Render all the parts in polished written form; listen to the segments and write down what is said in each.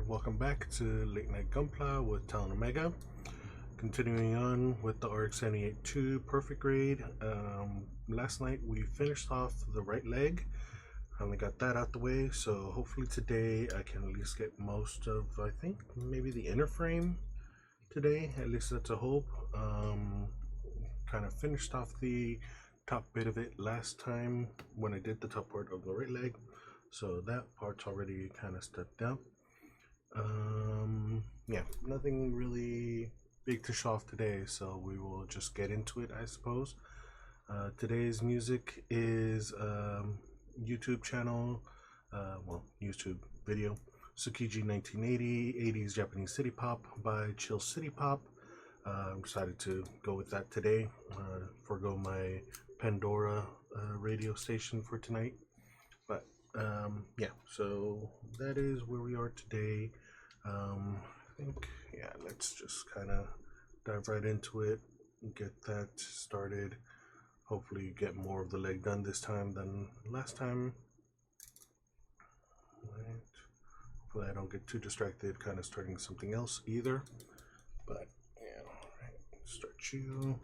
welcome back to Late Night Gunpla with Talon Omega. Continuing on with the RX-78-2 Perfect Grade. Last night we finished off the right leg. Finally got that out the way, so hopefully today I can at least get most of, I think, maybe the inner frame today. At least that's a hope. Kind of finished off the top bit of it last time when I did the top part of the right leg. So that part's already kind of stepped up. Yeah, nothing really big to show off today, so we will just get into it, I suppose. Today's music is YouTube channel, YouTube video, Tsukiji 1980, 80s Japanese City Pop by Chill City Pop. I'm decided to go with that today, forego my Pandora radio station for tonight. But yeah, so that is where we are today. I think, yeah, let's just kind of dive right into it and get that started. Hopefully get more of the leg done this time than last time. Right. Hopefully I don't get too distracted kind of starting something else either. But yeah, alright, start you.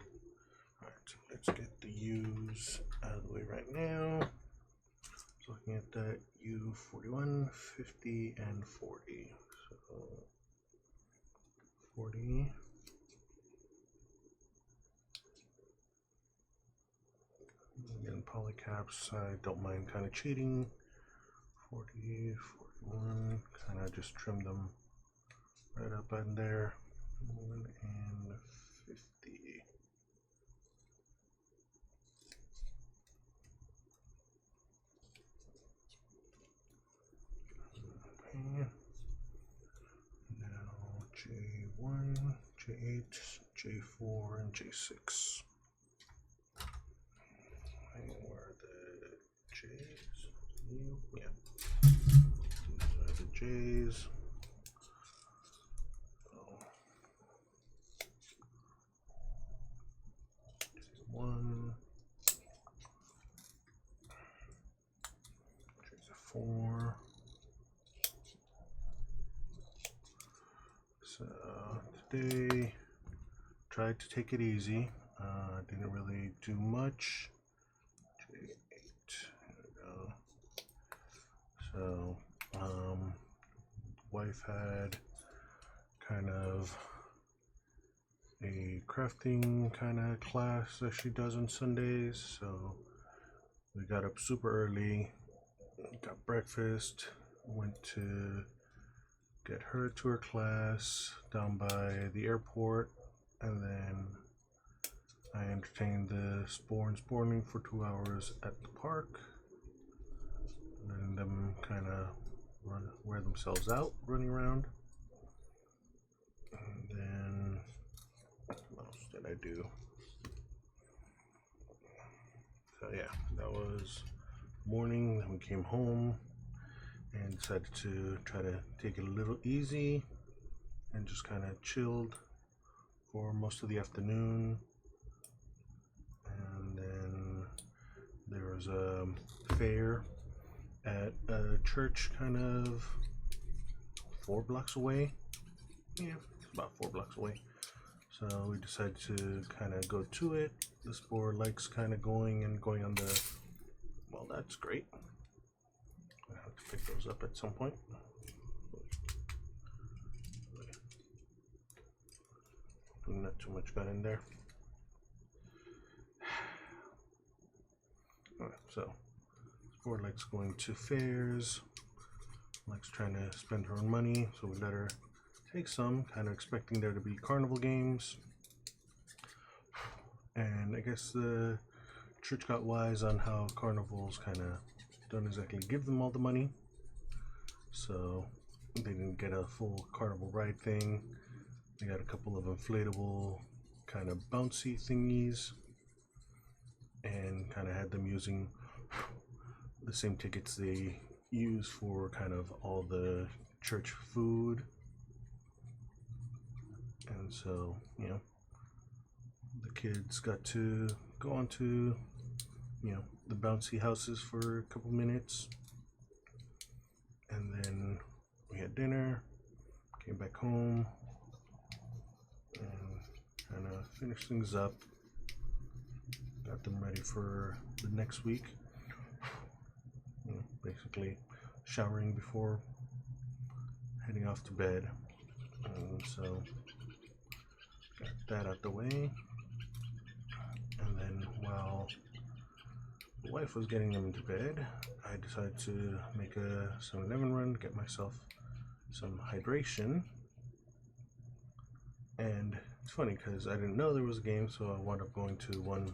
Alright, let's get the U's out of the way right now. So looking at that U41, 50, and 40. So 40. Again, polycaps, I don't mind kind of cheating. 40, 41, kind of just trim them right up in there. 1 and 50. Okay. Now J1, J8, J4, and J6. And where are the J's? Yeah. These are the J's. J1. J4. So today, tried to take it easy. Didn't really do much. J8. There we go. So, wife had kind of a crafting kind of class that she does on Sundays. So we got up super early, got breakfast, went to get her to her class down by the airport, and then I entertained the sporting for 2 hours at the park, letting them kind of wear themselves out, running around. And then what else did I do? So yeah, that was morning. Then we came home and decided to try to take it a little easy and just kind of chilled for most of the afternoon. And then there was a fair at a church kind of 4 blocks away. Yeah, it's about 4 blocks away. So we decided to kind of go to it. This board likes kind of going on the, well, that's great. I have to pick those up at some point. Not too much got in there. Alright, so this board likes going to fairs, likes trying to spend her own money, so we let her take some, kind of expecting there to be carnival games. And I guess the church got wise on how carnivals kind of don't exactly give them all the money, so they didn't get a full carnival ride thing. They got a couple of inflatable kind of bouncy thingies and kind of had them using the same tickets they use for kind of all the church food. And so, you know, the kids got to go on to, you know, the bouncy houses for a couple minutes, and then we had dinner, Came back home and kind of finished things up. Got them ready for the next week. Basically showering before heading off to bed. And so got that out the way. And then while the wife was getting them into bed, I decided to make a 7-Eleven run, get myself some hydration. And it's funny because I didn't know there was a game, so I wound up going to one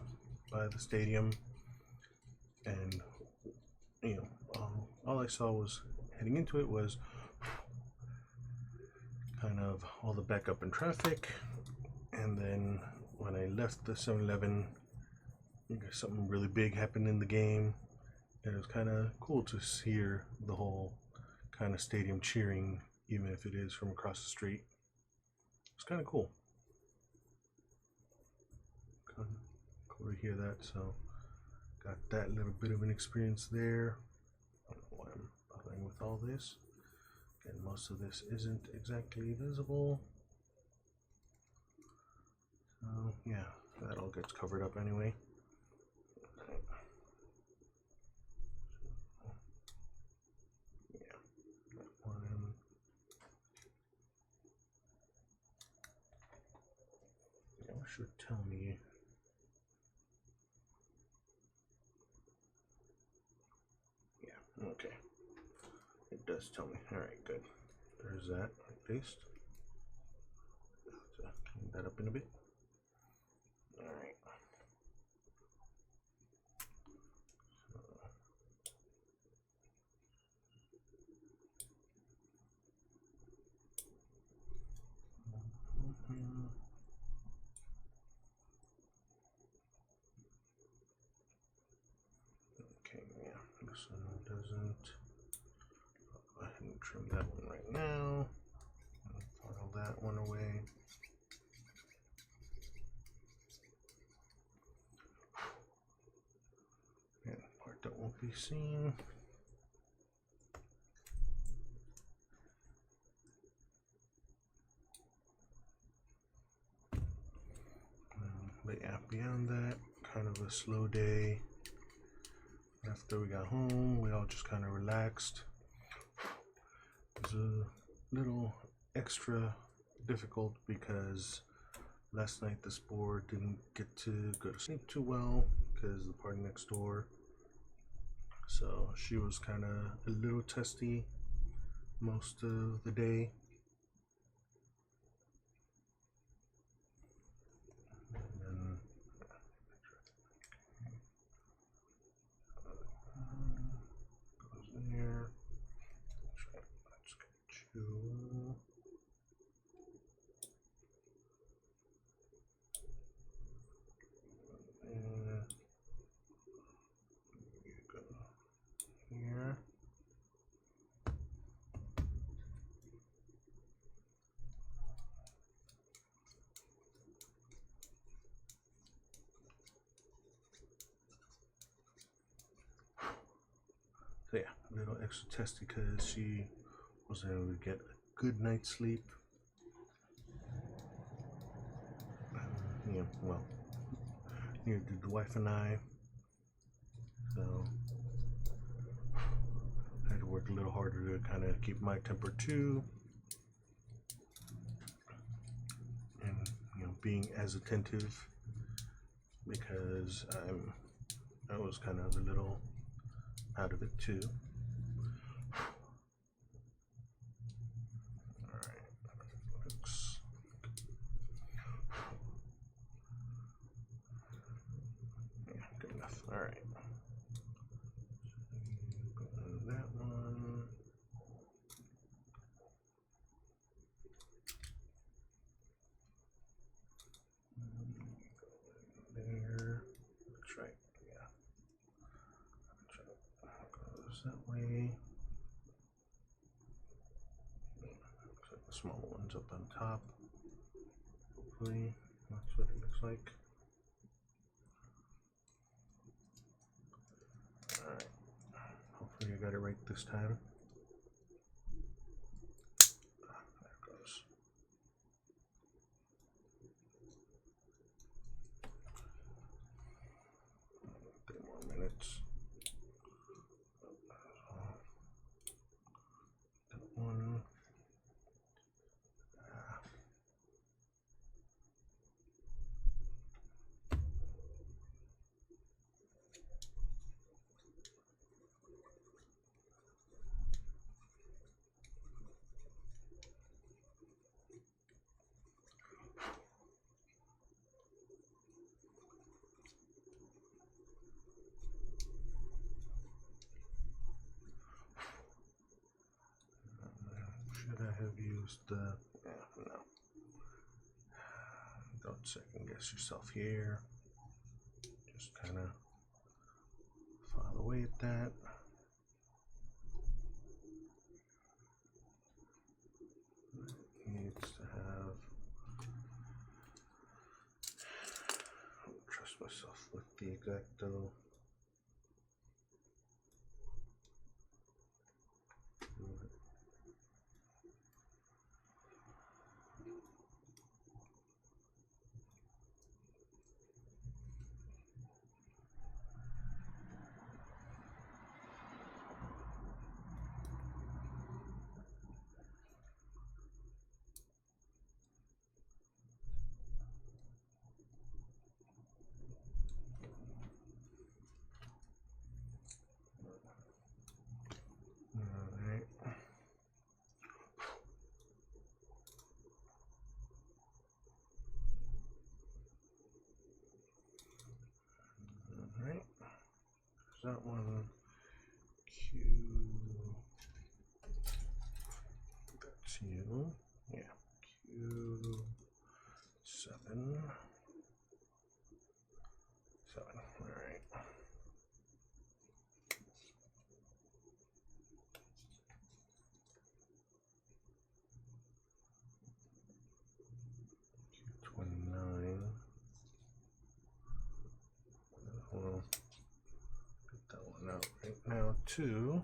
by the stadium, and all I saw was heading into it was kind of all the backup in traffic. And then when I left the 7-Eleven, something really big happened in the game, and it was kind of cool to hear the whole kind of stadium cheering, even if it is from across the street. It's kind of cool. Cool to hear that. So got that little bit of an experience there. I don't know why I'm bothering with all this. Again, most of this isn't exactly visible. So yeah, that all gets covered up anyway. Should tell me. Yeah, okay. It does tell me. Alright, good. There's that. Paste. Clean that up in a bit. Alright. Okay, yeah, this one doesn't. I'll go ahead and trim that one right now. File that one away. And part that won't be seen. But yeah, beyond that, kind of a slow day. After we got home, we all just kind of relaxed. It was a little extra difficult because last night this board didn't get to go to sleep too well because the party next door. So she was kind of a little testy most of the day. Here. Let's get you. You go here. So yeah, a little extra testy because she wasn't able to get a good night's sleep. Yeah, well, neither did the wife and I. So I had to work a little harder to kind of keep my temper too, and being as attentive because I was kind of a little out of it too. Alright, looks yeah, good enough. Alright. That one. There. That's right. Yeah. Goes that way. Looks like the small one's up on top. Hopefully, that's what it looks like. Alright. Hopefully I got it right this time. There it goes. Should I have used the... no. Don't second guess yourself here. Just kind of file away at that. Needs to have... I don't trust myself with the Exacto. Alright, that one, Q, that's you, yeah, Q7, alright. Q29, well, get that one out right now too.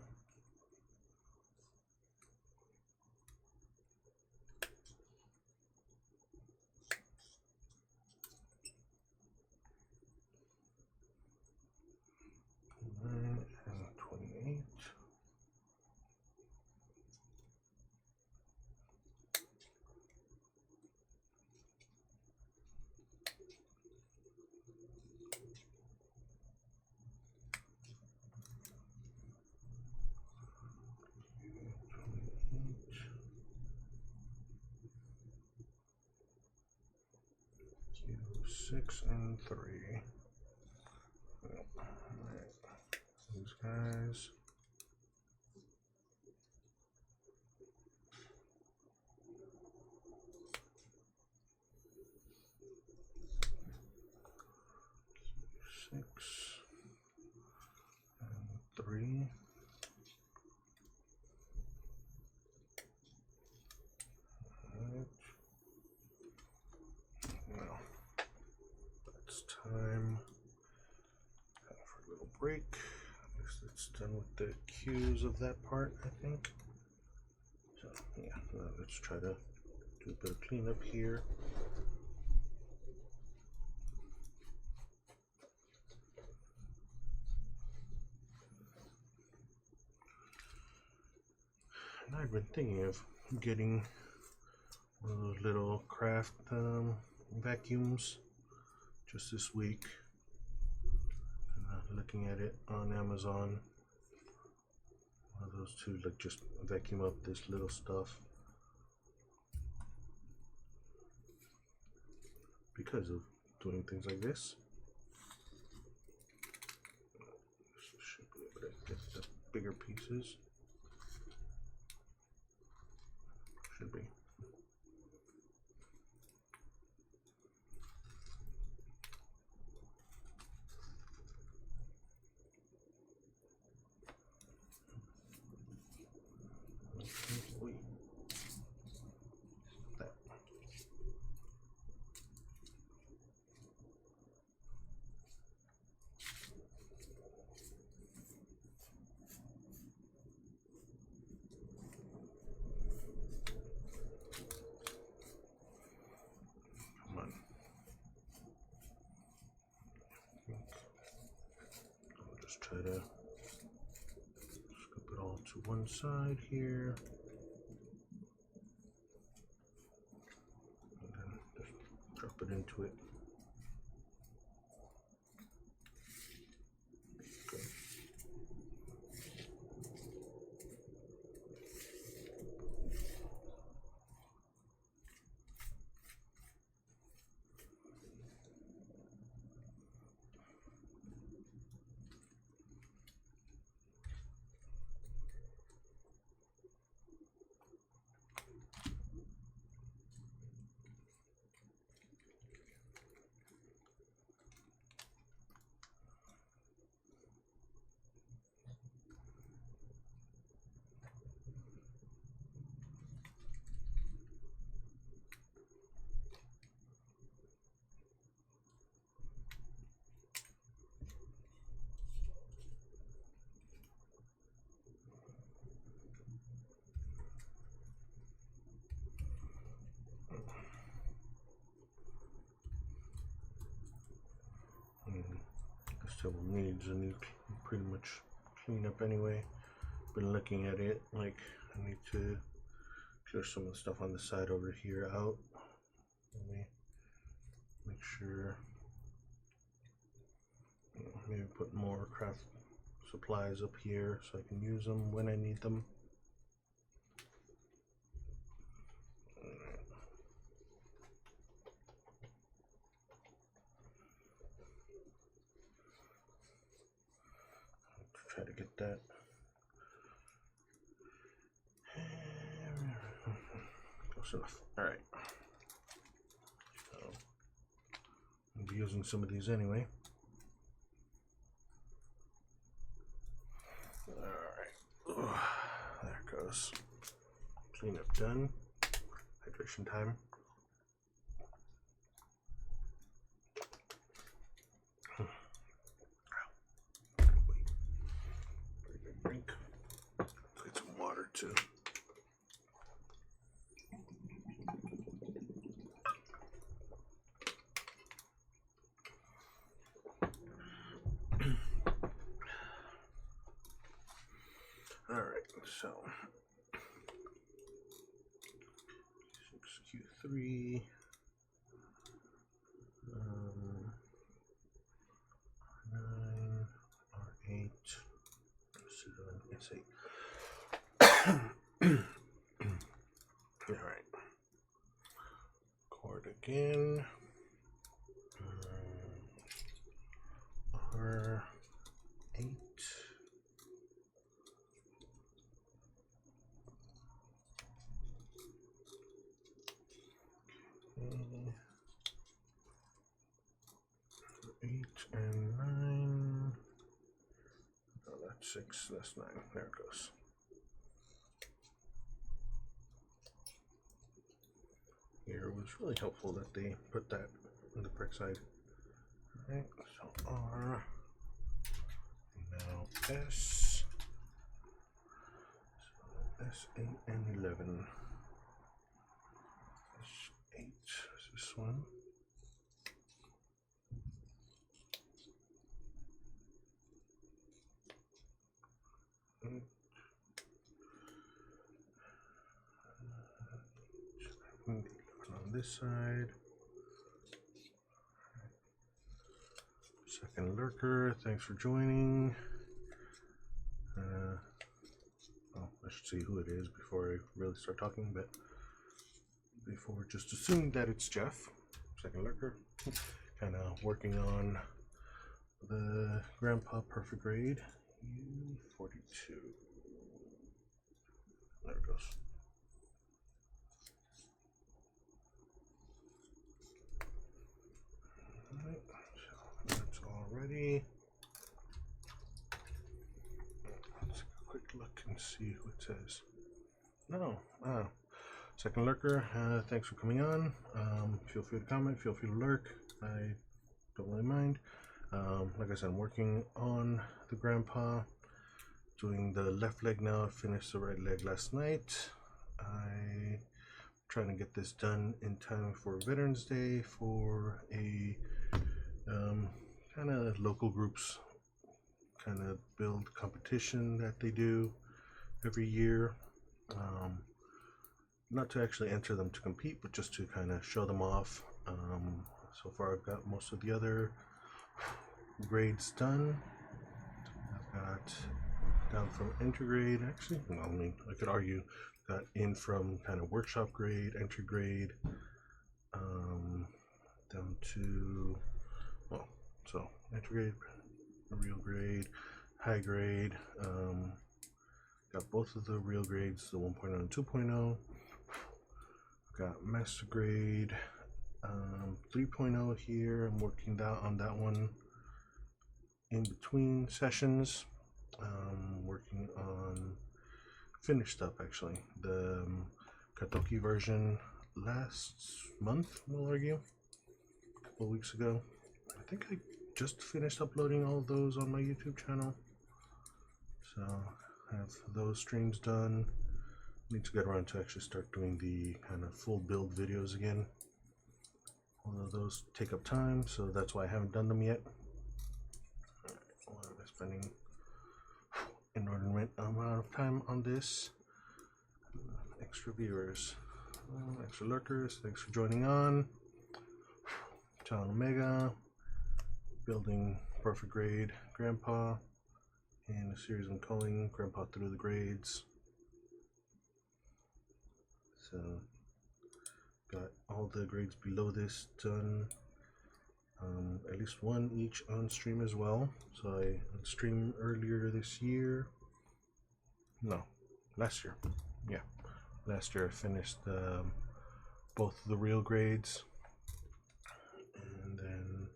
And 28. Q6 and 3. Alright, these guys. Q6 and 3. Alright. Well, that's time for a little break. I guess that's done with the cues of that part, I think. So yeah, let's try to do a bit of cleanup here. And I've been thinking of getting one of those little craft vacuums just this week. Looking at it on Amazon. One of those two, like, just vacuum up this little stuff. Because of doing things like this. Should be able to get the bigger pieces. Should be. That. Come on. I'll just try to scoop it all to one side here. And then just drop it into it. Okay. Several needs a new pretty much clean up anyway. Been looking at it like I need to clear some of the stuff on the side over here out. Let me make sure, maybe put more craft supplies up here so I can use them when I need them. Try to get that. Close enough. Alright. So, I'll be using some of these anyway. Alright. There it goes. Cleanup done. Hydration time. Drink. Let's get some water too. All right, so 6Q3, R9, R8. S8. All right. Chord again. R8. Okay. 8 and 9. Oh, that's 6. That's 9. There it goes. Here was really helpful that they put that on the correct side. Alright, so R, now S, so S8 and 11. S8 is this one. On this side. Second lurker, thanks for joining. Well, I should see who it is before I really start talking, but before just assuming that it's Jeff, second lurker, kind of working on the Grandpa Perfect Grade U42. There it goes. Alright, so that's all ready. Let's take a quick look and see what it says. No, second lurker, thanks for coming on. Feel free to comment, feel free to lurk. I don't really mind. Like I said, I'm working on the Grandpa, doing the left leg now. I finished the right leg last night. I'm trying to get this done in time for Veterans Day for a kind of local groups kind of build competition that they do every year. Not to actually enter them to compete, but just to kind of show them off. So far I've got most of the other grades done. I've got down from entry grade, actually, well, I mean, I could argue, got in from kind of workshop grade, entry grade, down to, well, so entry grade, real grade, high grade, got both of the real grades, the 1.0 and 2.0, got master grade, 3.0 here. I'm working on that one in between sessions. Working on finished up actually the Katoki version last month, we'll argue, a couple of weeks ago. I think I just finished uploading all of those on my YouTube channel, so I have those streams done. Need to get around to actually start doing the kind of full build videos again. All of those take up time, so that's why I haven't done them yet. spending inordinate amount of time on this. Extra viewers, extra lurkers, thanks for joining on. Town Omega, building Perfect Grade Grandpa, and a series I'm calling Grandpa Through the Grades. So, got all the grades below this done. At least one each on stream as well. So I streamed earlier this year. No, last year. Yeah, last year I finished both the real grades, and then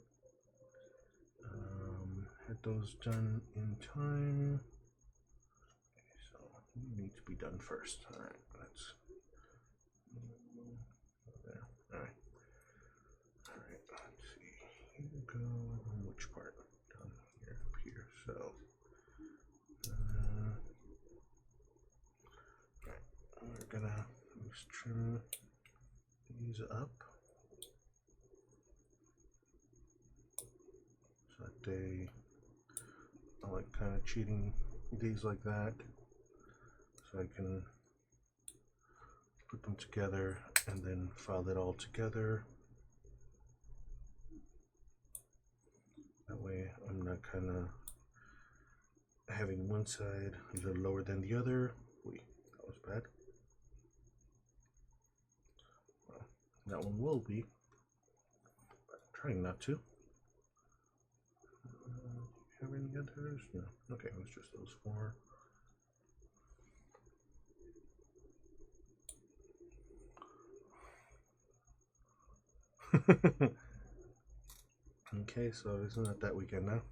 had those done in time. Okay, so you need to be done first. All right, let's. There. All right. Let's see. Here we go. Which part? Down here, up here. So, alright, we're gonna just trim these up so that they. I like kind of cheating these like that, so I can put them together and then file it all together. That way I'm not kind of having one side a little lower than the other. Wait, that was bad. Well, that one will be, but I'm trying not to. Have any others? No. Okay, it was just those 4. Okay, so isn't it that weekend now?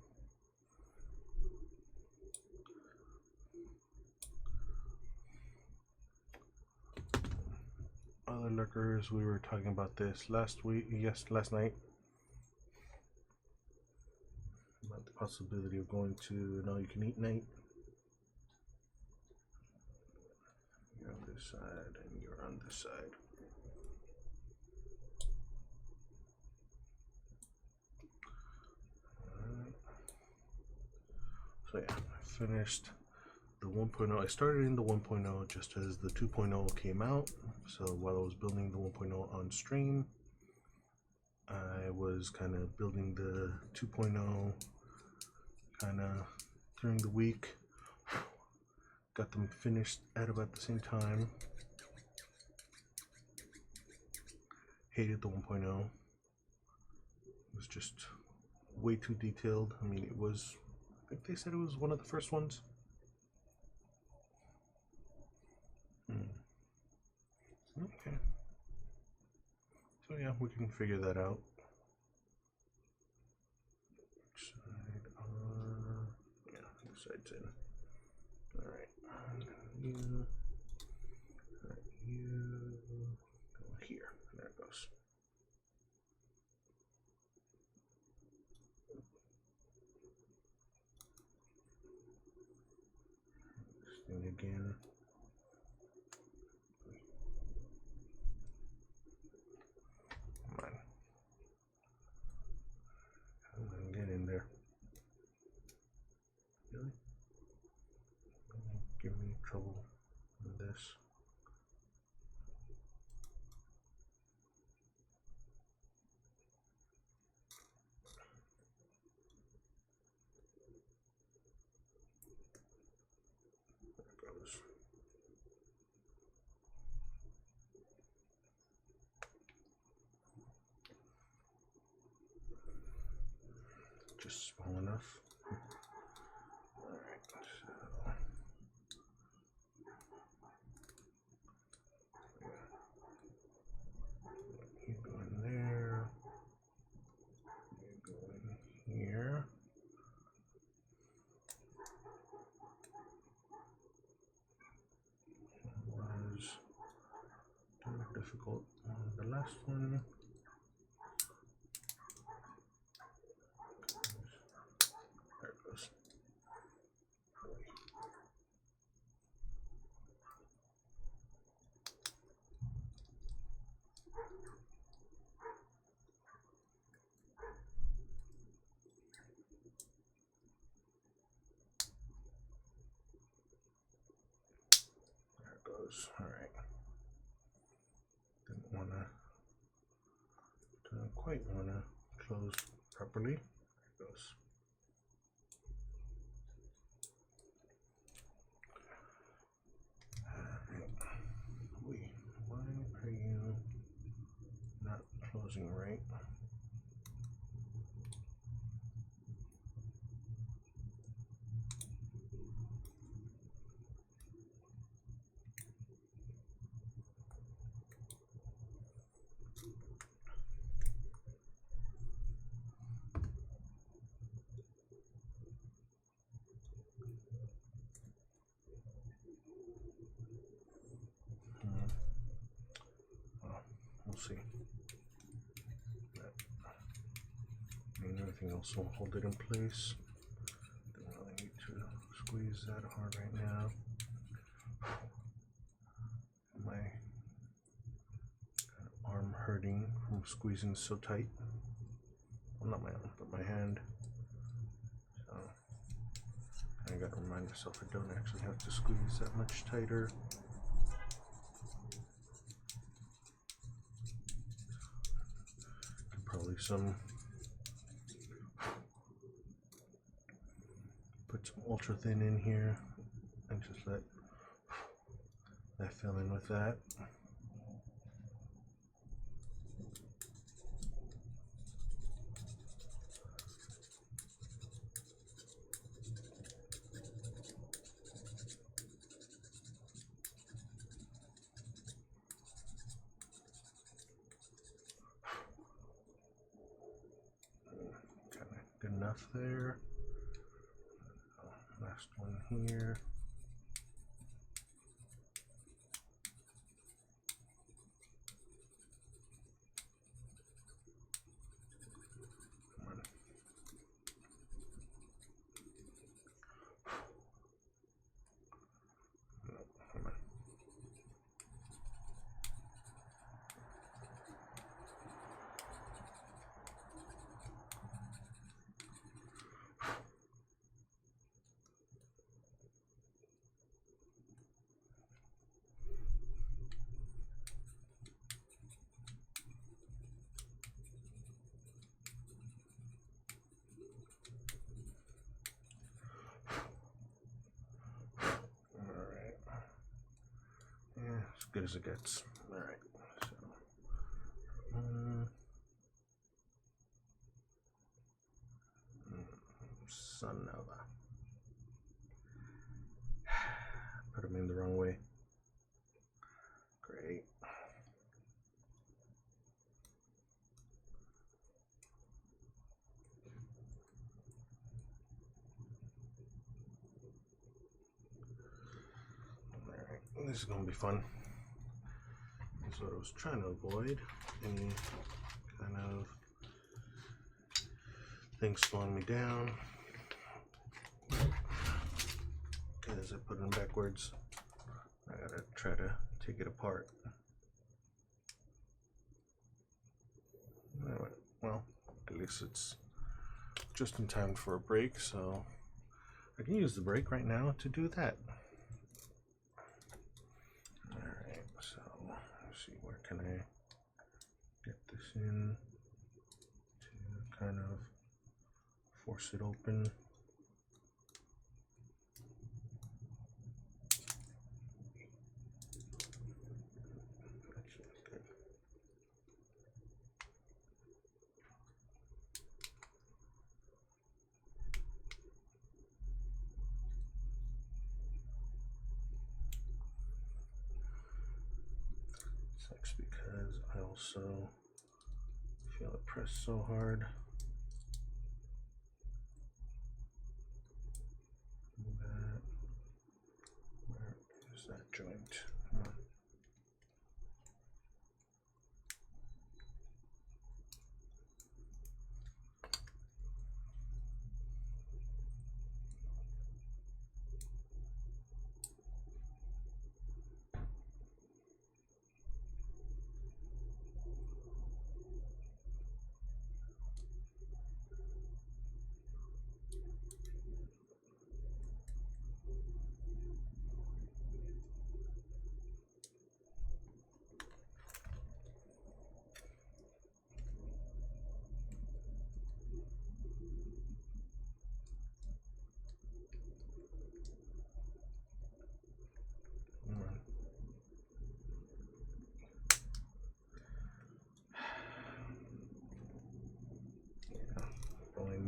Other lurkers, we were talking about this last night. About the possibility of going to an all-you-can-eat night. You're on this side, and you're on this side. So yeah, I finished the 1.0. I started in the 1.0 just as the 2.0 came out. So while I was building the 1.0 on stream, I was kind of building the 2.0 kind of during the week. Got them finished at about the same time. Hated the 1.0. It was just way too detailed. I mean, it was, I think they said it was one of the first ones. Okay. So yeah, we can figure that out. Side on. Yeah, the side's in. Alright. You. You. Go here. There it goes. This thing again. Come on. Come on, get in there. Really? Give me trouble with this. There it goes. Just small enough. Alright, so you go in there, you go in here. It was kind of difficult on the last one. There it goes. goes. All right. Don't quite wanna close properly. There it goes. Wait, why are you not closing right? Well, we'll see. Everything else will hold it in place. Don't really need to squeeze that hard right now. My arm hurting from squeezing so tight. Well, not my arm, but my hand. So I gotta remind myself I don't actually have to squeeze that much tighter. Probably put some ultra thin in here and just let that fill in with that. Good enough there. Last one here. Come on. No, come on. As good as it gets. All right. So, Sun Nova. Put them in the wrong way. Great. All right. This is gonna be fun. That's what I was trying to avoid. Any kind of things slowing me down. As I put them backwards, I gotta try to take it apart. Anyway, well, at least it's just in time for a break, so I can use the break right now to do that. Alright, so let's see, where can I get this in to kind of force it open. Sucks because I also feel it press so hard. Where is that joint? Come on.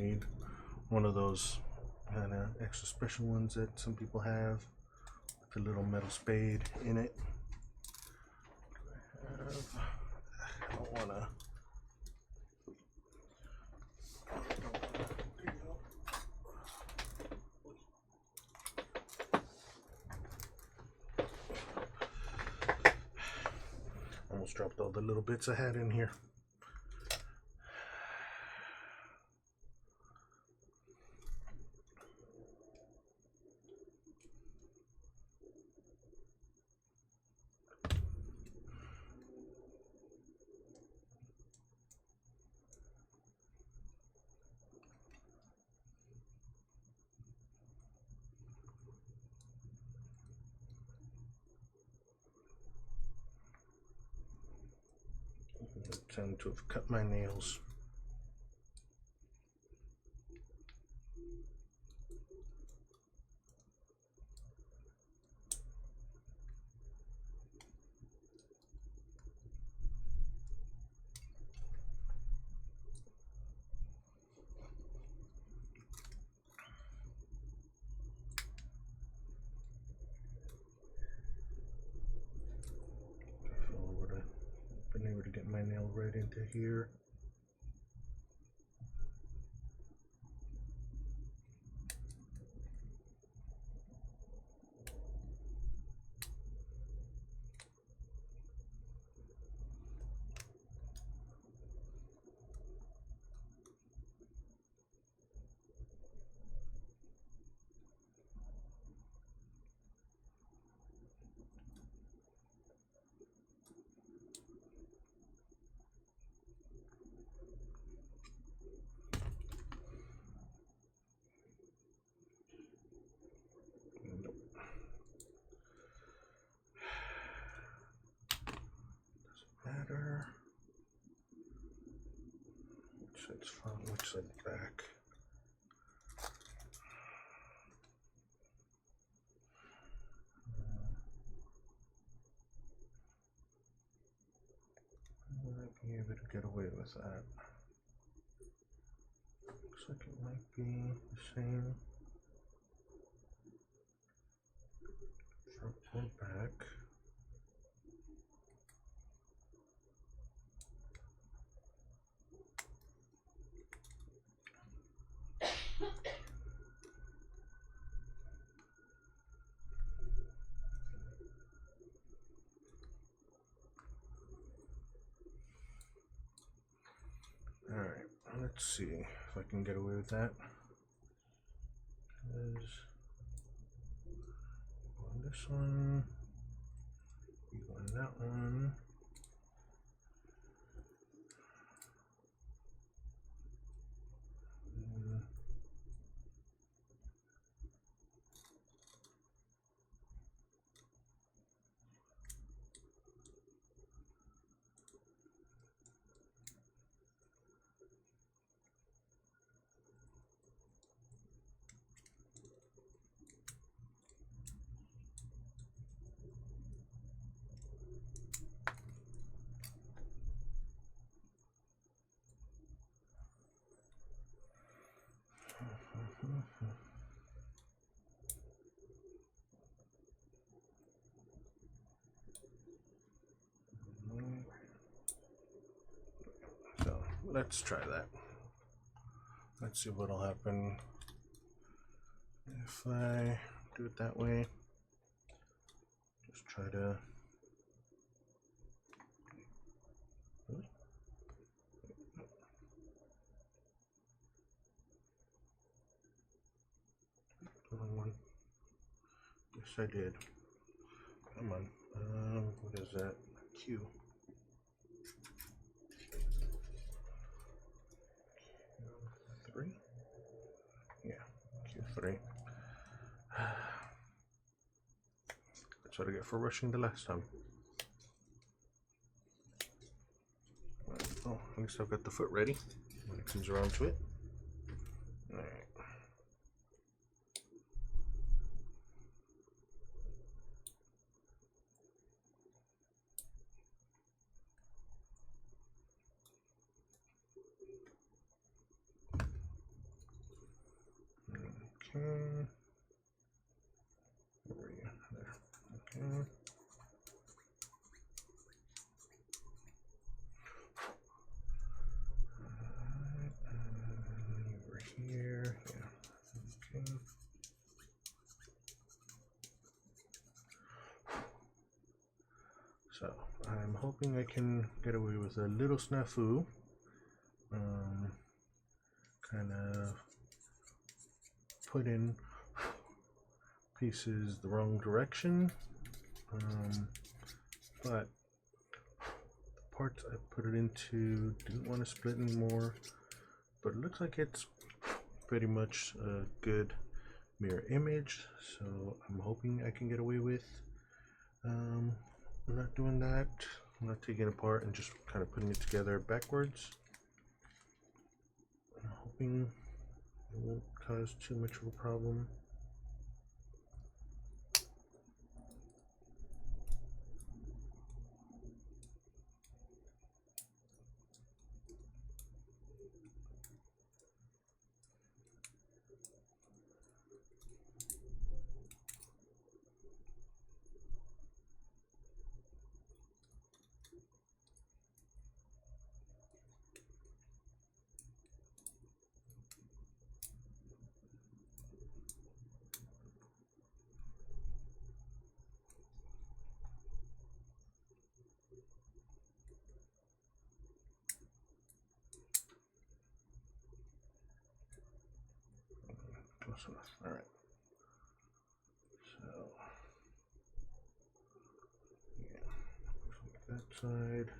need one of those kind of extra special ones that some people have with a little metal spade in it. I don't want to. Almost dropped all the little bits I had in here. I tend to have cut my nails. If I would have been able to get my nail right into here. Matter. Which side's front, which side's back. I might be able to get away with that. Looks like it might be the same front or back. Alright, let's see if I can get away with that. On this one, on that one. So let's try that. Let's see what'll happen if I do it that way. Just try to. Wrong one. Yes, I did. Come on. What is that? Q. Q3? Yeah, Q3. That's what I get for rushing the last time. Oh, at least I've got the foot ready when it comes around to it. Alright. So I'm hoping I can get away with a little snafu. Kind of put in pieces the wrong direction, but the parts I put it into didn't want to split anymore, but it looks like it's pretty much a good mirror image, so I'm hoping I can get away with not doing that. I'm not taking it apart and just kind of putting it together backwards. I'm hoping it won't cause too much of a problem. Close enough. All right. So yeah, that side.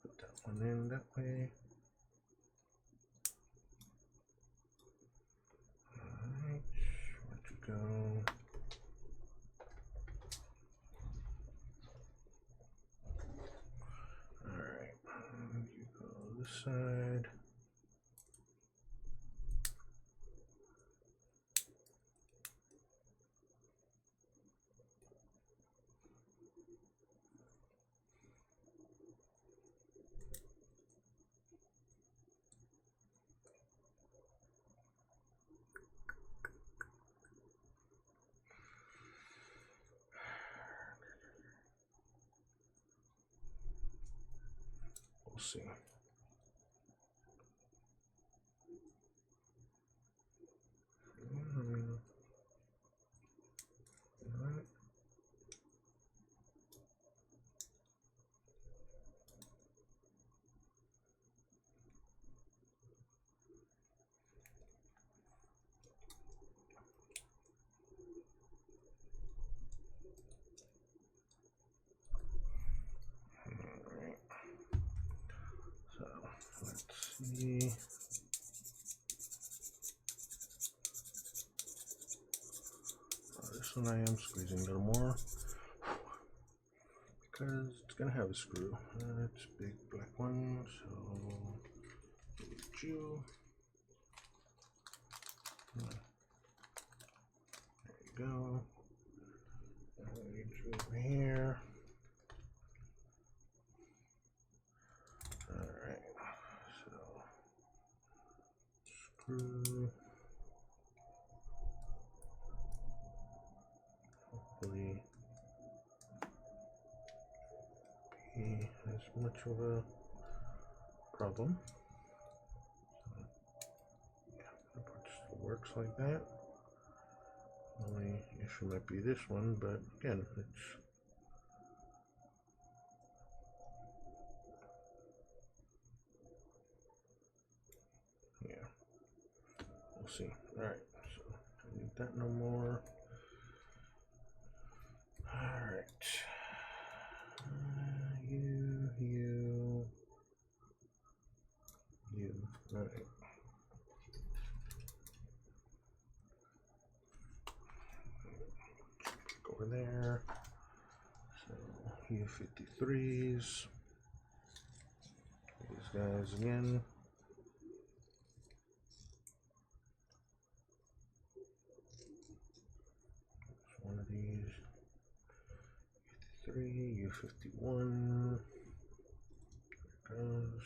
Put that one in that way. All right. Where'd you go? All right. You go this side. We'll see. Let's see. This one I am squeezing a little more because it's gonna have a screw. It's a big black one, so you. There you go. Need you over here. All right. So screw. Hopefully be as much of a problem. So, yeah, it just works like that. The only issue might be this one, but again, it's yeah. We'll see. All right. So don't need that no more. All right. You. All right. Over there. So U53s. These guys again. One of these. U53, U51. There it goes.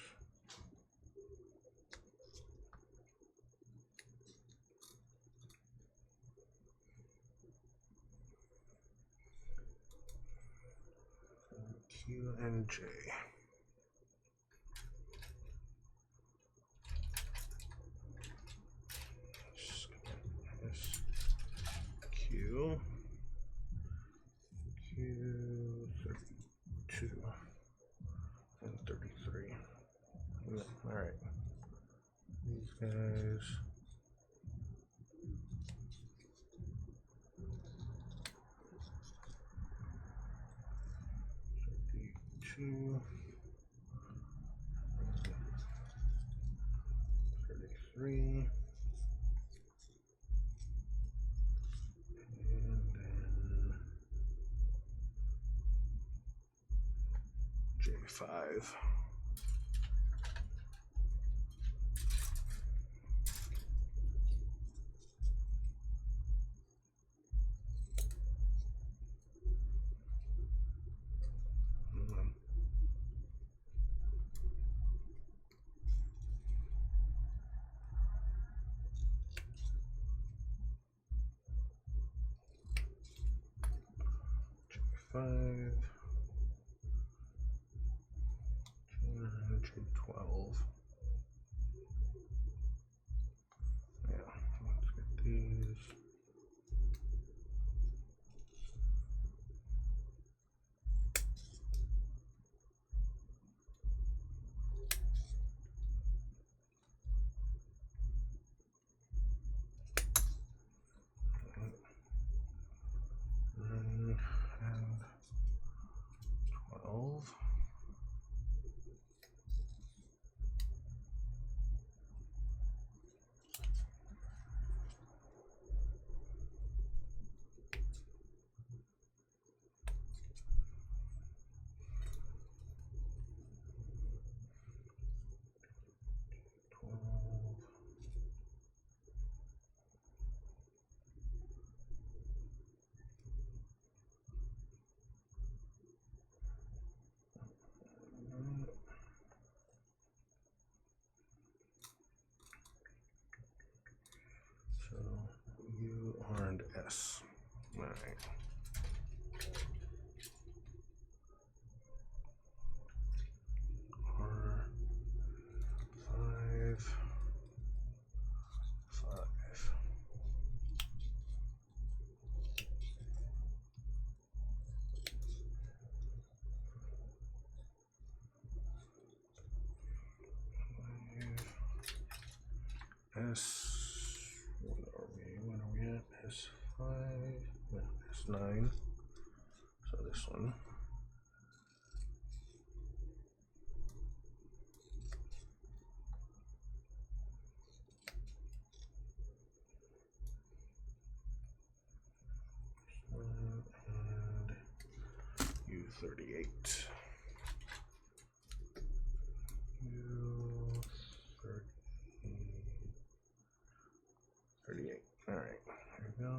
Q and J. S, Q. guys. Two, 33, and then J5. J5, 212. Yeah, let's get these. And 12. So U, R, and S. All right. R, 5, 5. S, what are we at? S5, no, S9. So this one. And U38. U38. All right, here we go.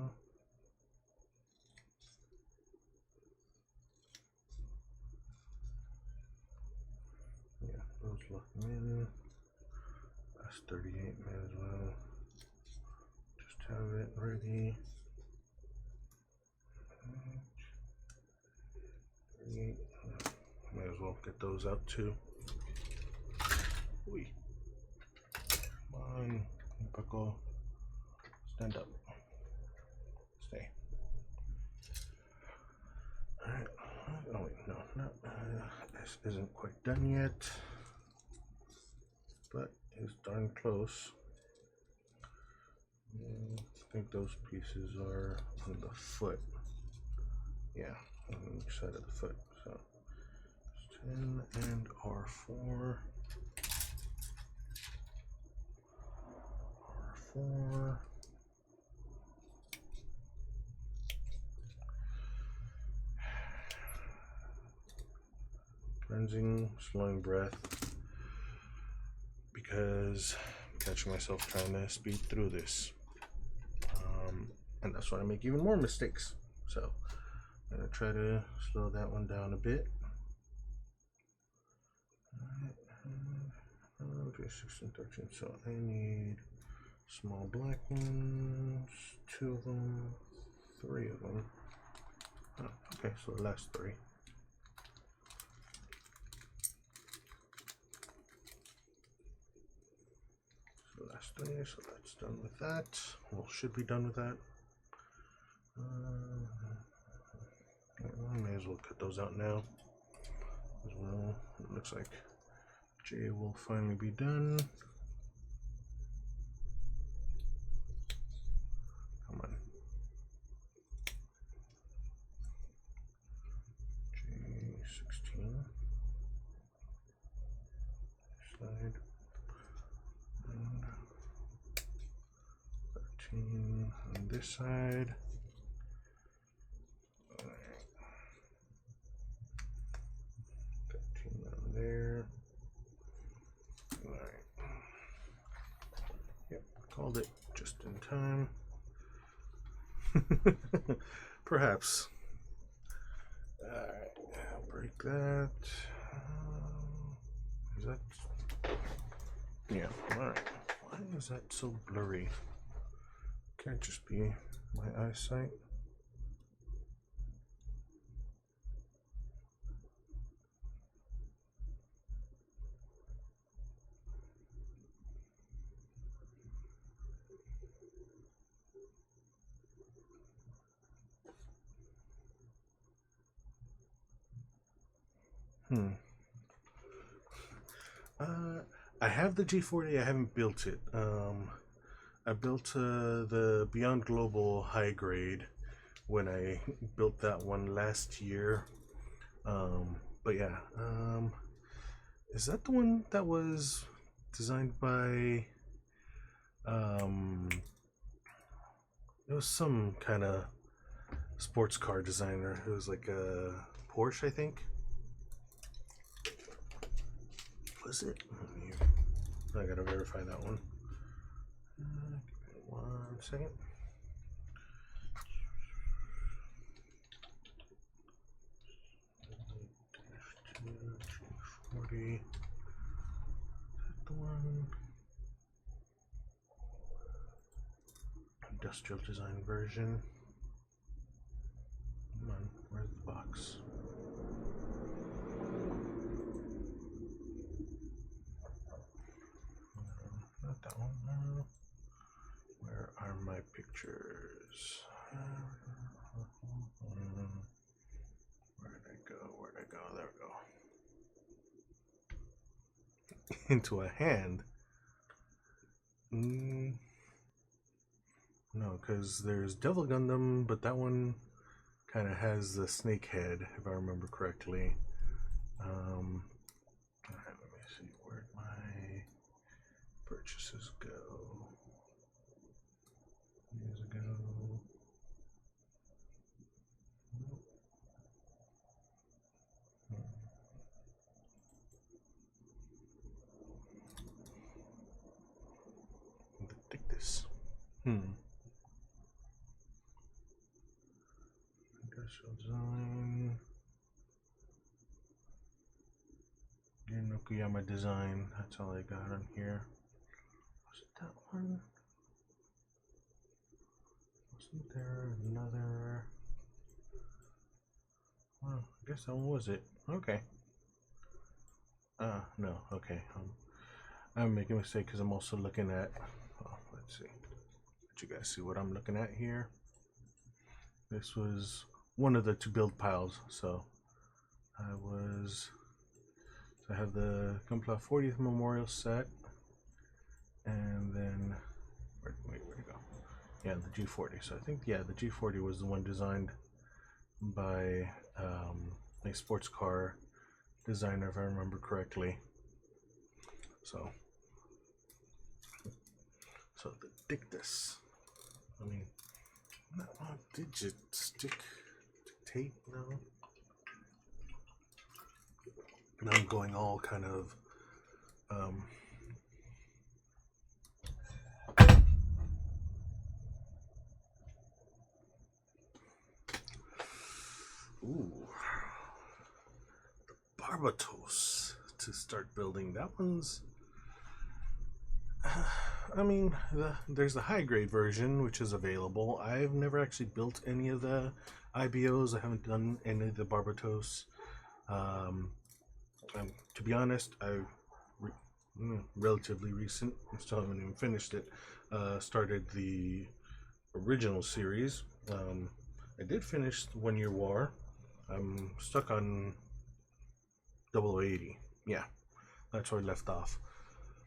Yeah, those lock them in. That's 38, may as well just have it ready. 38. May as well get those out too. Ui. Come on, Paco. Stand up. Stay. Alright. Oh wait, no, not this isn't quite done yet. But it's darn close. I think those pieces are on the foot. Yeah, on each side of the foot. So 10 and R4. R4. Cleansing, slowing breath, because I'm catching myself trying to speed through this. And that's why I make even more mistakes. So I'm gonna try to slow that one down a bit. Okay, 16, 13. So I need small black ones, 2 of them, 3 of them. Oh, okay, so the last 3. So last 3, so that's done with that. Well, should be done with that. I may as well cut those out now as well. It looks like J will finally be done. this side. There. Alright. Yep, called it just in time. Perhaps. Alright, I'll break that. Is that? Yeah, alright. Why is that so blurry? Can't just be my eyesight. I have the G40. I haven't built it. I built the Beyond Global high grade when I built that one last year. But yeah, is that the one that was designed by? It was some kind of sports car designer. It was like a Porsche, I think. Was it? I gotta verify that one. Give me 1 second. G40. The one. Industrial design version. Come on, where's the box? Not that one. No. Where are my pictures? Where'd I go? Where'd I go? There we go. Into a hand. No, because there's Devil Gundam, but that one kind of has the snake head, if I remember correctly. Alright, let me see, where'd my purchases go? Years ago. Take this. Industrial design. Nokuyama design. That's all I got on here. Was it that one? Wasn't there another? Well, I guess that one was it. Okay. No. Okay. I'm making a mistake because I'm also looking at. Oh, let's see. Let you guys see what I'm looking at here. This was one of the two build piles. So I have the Gunpla 40th Memorial set, and then where'd it go? Yeah, the G40. So I think the G40 was the one designed by a sports car designer, if I remember correctly. So the dictus. I mean, not on digit stick tape now. Now I'm going all kind of the Barbatos to start building. That one's I mean, there's the high grade version, which is available. I've never actually built any of the IBOs. I haven't done any of the Barbatos. To be honest, relatively recent. I still haven't even finished it. Started the original series. I did finish 1 Year War. I'm stuck on 0080. Yeah, that's where I left off.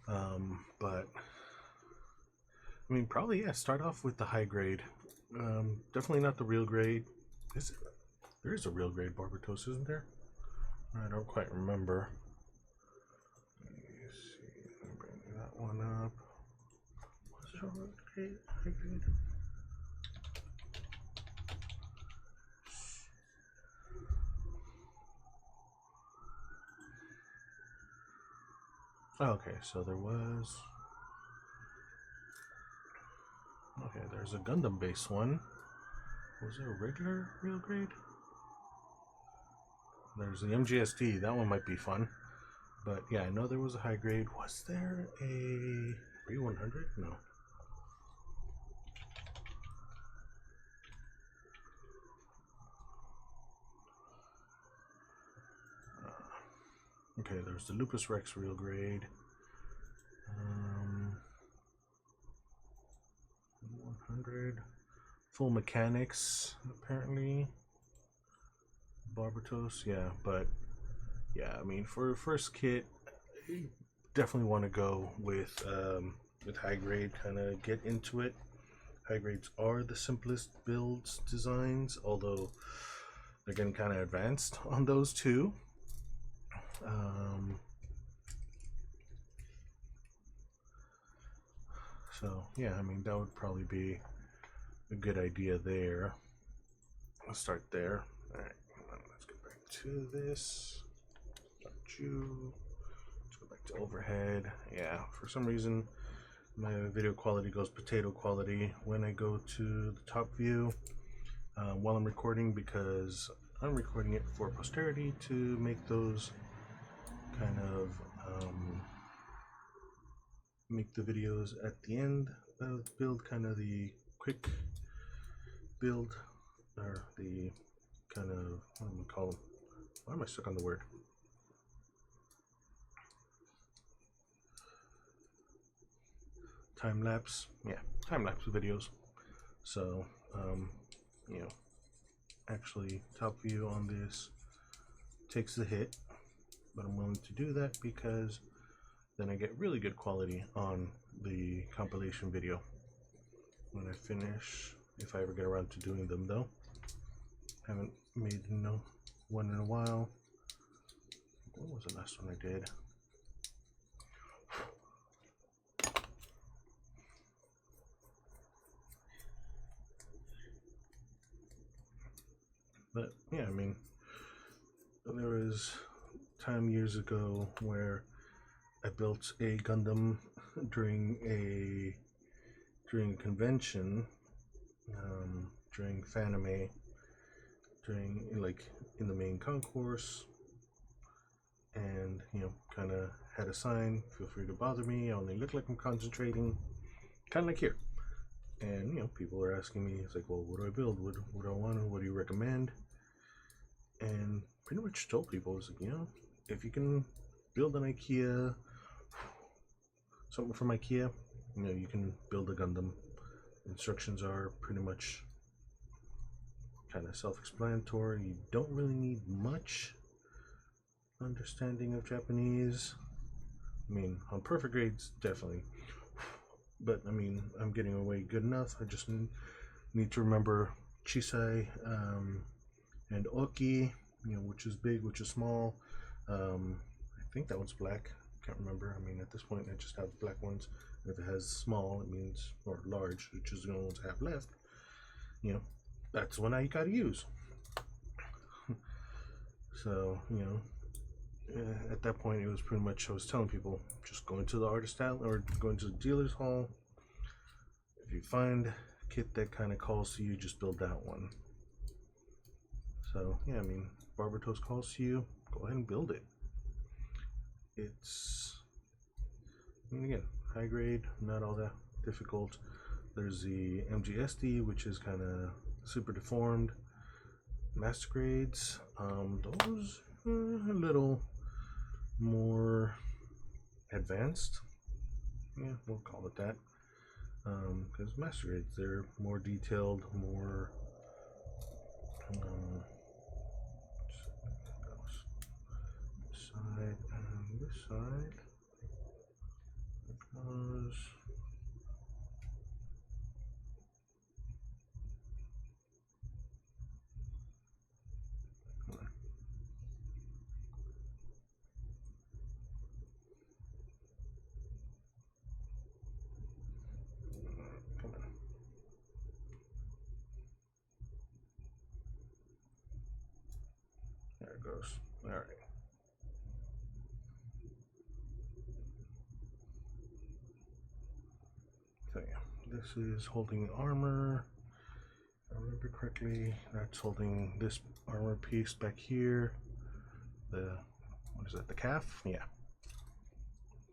But I mean, probably start off with the high grade. Definitely not the real grade. There is a real grade Barbatos, isn't there? I don't quite remember. Let me see. Let me bring that one up. What's the real grade? High grade? Okay, so there was. Okay, there's a Gundam base one. Was there a regular real grade? There's the MGSD. That one might be fun. But yeah, I know there was a high grade. Was there a Re 100? No. Okay, there's the Lupus Rex real grade. 100. Full mechanics, apparently. Barbatos, yeah, but yeah, I mean, for a first kit, you definitely want to go with high grade. Kind of get into it. High grades are the simplest builds designs, although they're getting kind of advanced on those too. So yeah, I mean that would probably be a good idea there. Let's start there. All right, let's get back to this. Let's go back to overhead. Yeah, for some reason my video quality goes potato quality when I go to the top view while I'm recording, because I'm recording it for posterity to make those kind of make the videos at the end of the build, kind of the quick build, or the kind of, what do we call them? Why am I stuck on the word? Time lapse. Yeah, time lapse videos. So, you know, actually, top view on this takes the hit, but I'm willing to do that because then I get really good quality on the compilation video when I finish, if I ever get around to doing them though. Haven't made one in a while. What was the last one I did? But yeah, I mean, there was time years ago where I built a Gundam during a convention, during Fanime, during in the main concourse, and kind of had a sign, "Feel free to bother me. I only look like I'm concentrating," kind of like here. And people are asking me, it's like, "Well, what do I build? What do I want? What do you recommend?" And pretty much told people, it's like, if you can build an IKEA, something from IKEA, you can build a Gundam. Instructions are pretty much kind of self-explanatory. You don't really need much understanding of Japanese. I mean, on perfect grades, definitely. But I mean, I'm getting away good enough. I just need to remember Chisai and Oki, which is big, which is small. I think that one's black. Can't remember. I mean, at this point, I just have the black ones. And if it has small, it means, or large, which is the only ones I have left. That's one I gotta use. So, at that point, it was pretty much, I was telling people, just go into the artist style or go into the dealer's hall. If you find a kit that kind of calls to you, just build that one. So yeah, I mean, Barbatos calls to you, go ahead and build it. It's, I mean, again, high grade, not all that difficult. There's the MGSD, which is kind of super deformed. Master grades, those a little more advanced. Yeah, we'll call it that. Because master grades, they're more detailed, more side and this side, because come on. There it goes. All right. this is holding armor. If I remember correctly, that's holding this armor piece back here. What is that, the calf? Yeah.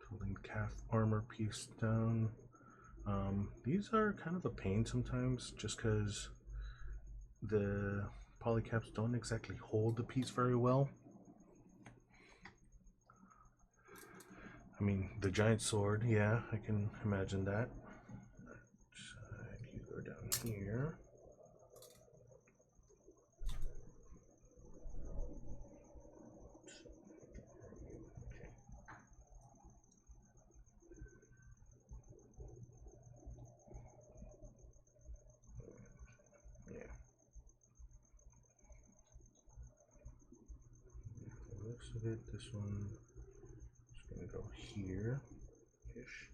Holding the calf armor piece down. These are kind of a pain sometimes just because the polycaps don't exactly hold the piece very well. I mean, the giant sword, yeah, I can imagine that. You go down here. Yeah. For the rest of it, this one is going to go here-ish.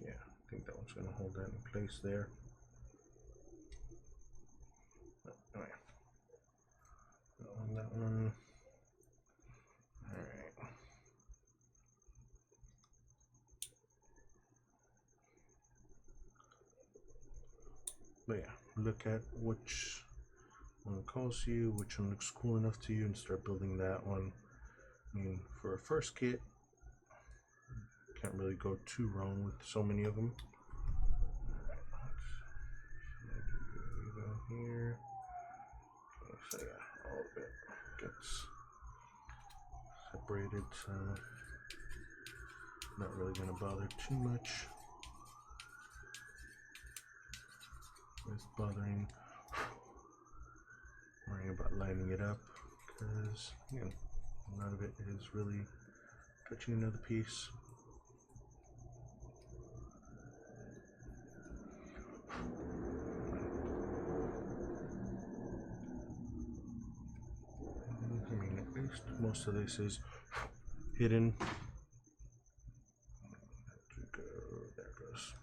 Yeah, I think that one's going to hold that in place there. Oh, yeah. That one. Alright. But yeah, look at which one calls you, which one looks cool enough to you, and start building that one. I mean, for a first kit, can't really go too wrong with so many of them. Go here. Okay, so yeah, all of it gets separated, so not really gonna bother too much with worrying about lining it up, because again, none of it is really touching another piece. I mean, at least most of this is hidden. There it goes.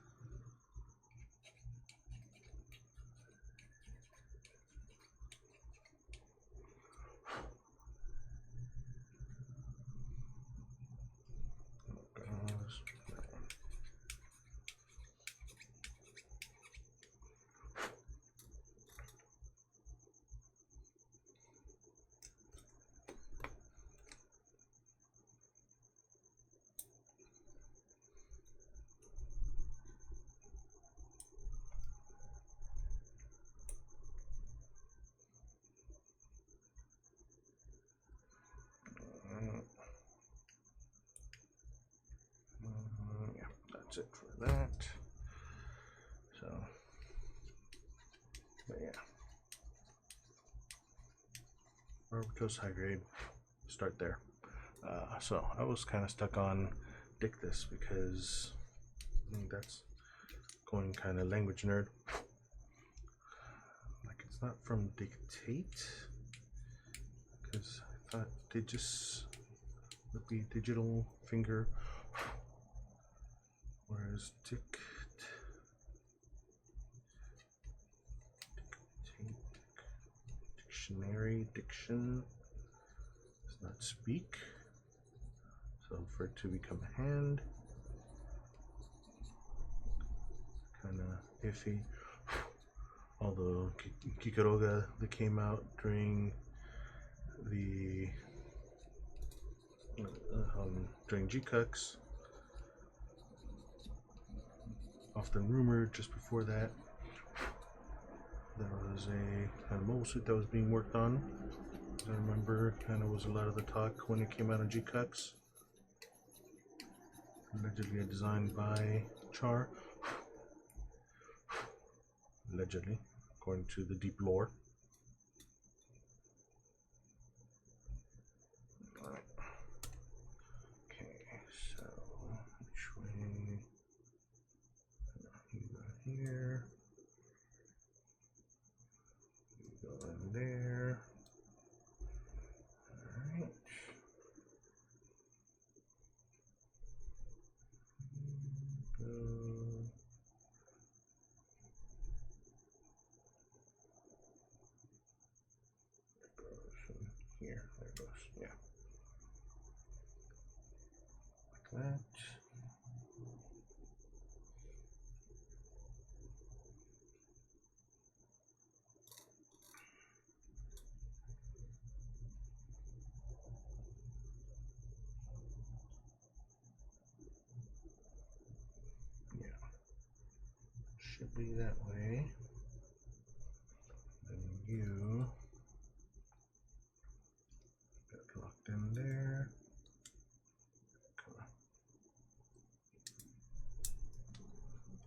Yeah, that's it for that. So, but yeah, Barbatos high grade, start there. So I was kind of stuck on Dictus because that's going kind of language nerd. Like, it's not from Dictate, because I thought they just would be digital finger, whereas diction does not speak, so for it to become a hand, kind of iffy. Although Kikaroga that came out during the during G-Cux, often rumored just before that, there was a kind of mobile suit that was being worked on. I remember kind of was a lot of the talk when it came out on G-Cux. Allegedly designed by Char. Allegedly, according to the deep lore. Alright. Okay, so which way? You go here. You go in there. Alright. Go. Here, there it goes, yeah. Like that. should be that way. Then you get locked in there. Come on.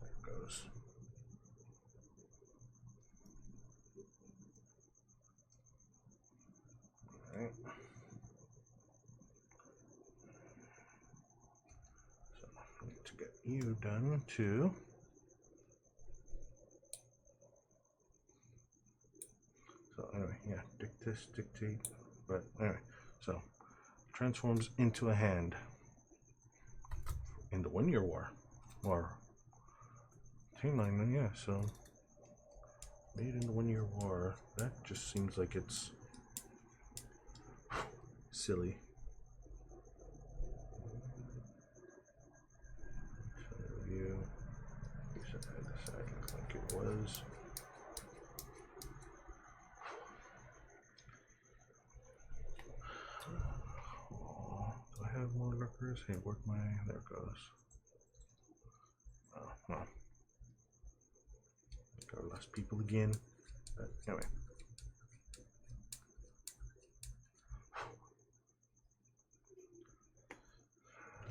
There it goes. Alright. So I need to get you done too. So anyway, yeah, dictate, but anyway, so transforms into a hand in the 1 Year War, or timeline, yeah, so made in the 1 Year War. That just seems like it's silly. So you side to side looks like it was. Do I have more lurkers? Hey, where'd my, there it goes. Oh, well. Got lost people again. But anyway.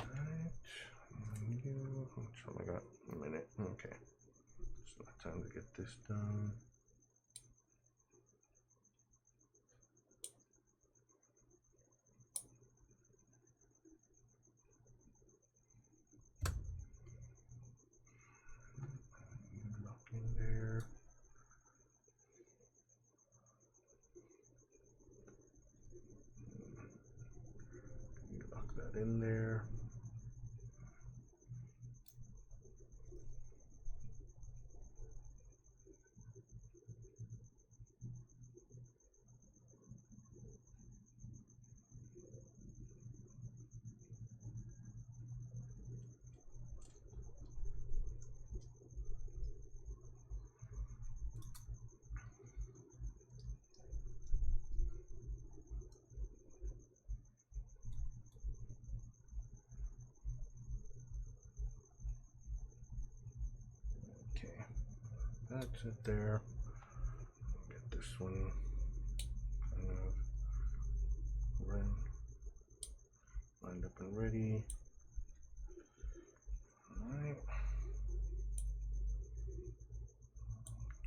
Alright. You, how much time I got? A minute. Okay. It's not time to get this done. Lock in there. You lock that in there. Okay, that's it there. Get this one kind of lined up and ready. Alright.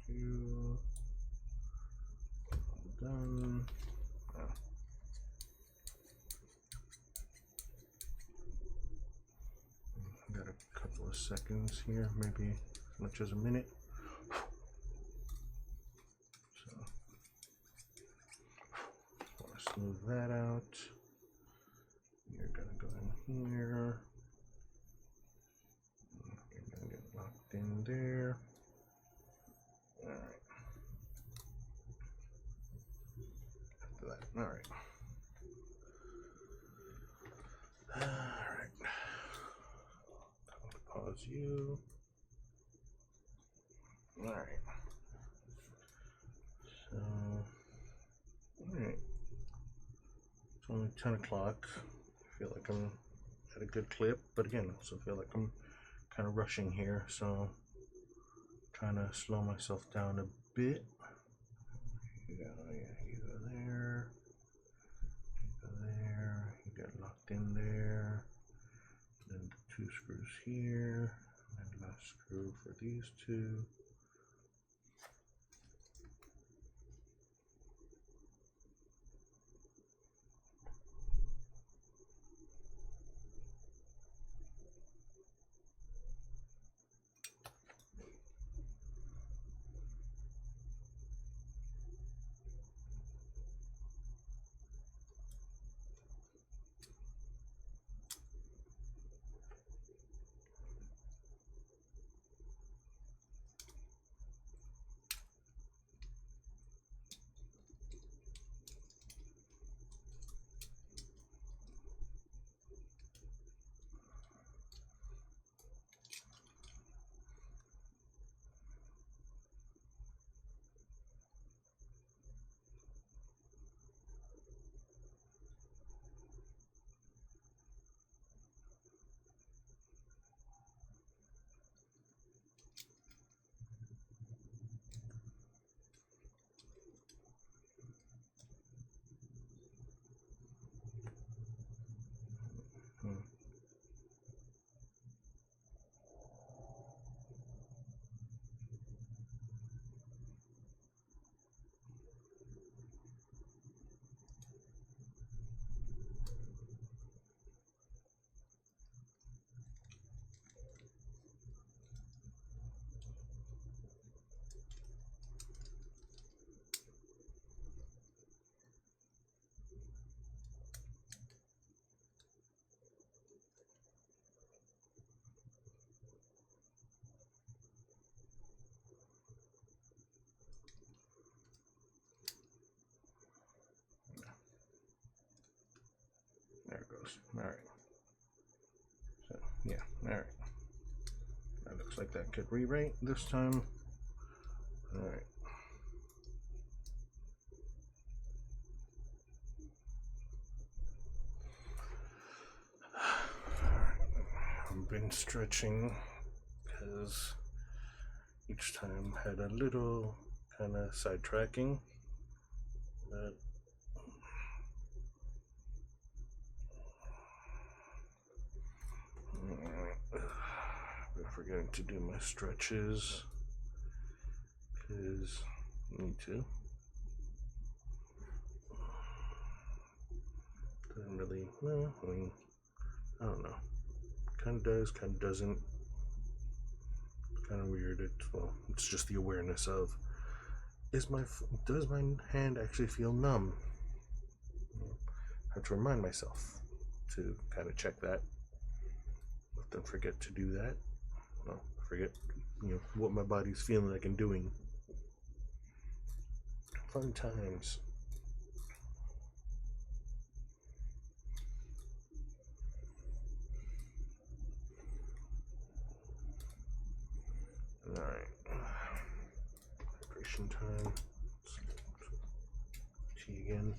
You done. Oh. Got a couple of seconds here, maybe as much as a minute. So want to smooth that out. You're gonna go in here. You're gonna get locked in there. Alright. After that, alright. Alright. Pause you. Alright. So, alright. It's only 10 o'clock. I feel like I'm at a good clip, but again, I also feel like I'm kind of rushing here, so trying to slow myself down a bit. You go there, you get locked in there, then the 2 screws here, and last screw for these 2. There it goes. All right. So yeah, all right. That looks like that could rewrite this time. All right. I've been stretching because each time had a little kind of sidetracking, but I'm forgetting to do my stretches because I need to. Doesn't really, no, I mean, I don't know. Kind of does, kind of doesn't. Kind of weird. It's just the awareness of does my hand actually feel numb? I have to remind myself to kind of check that. Let them forget to do that. No, forget what my body's feeling like and doing. Fun times. All right. Hydration time. Tea again.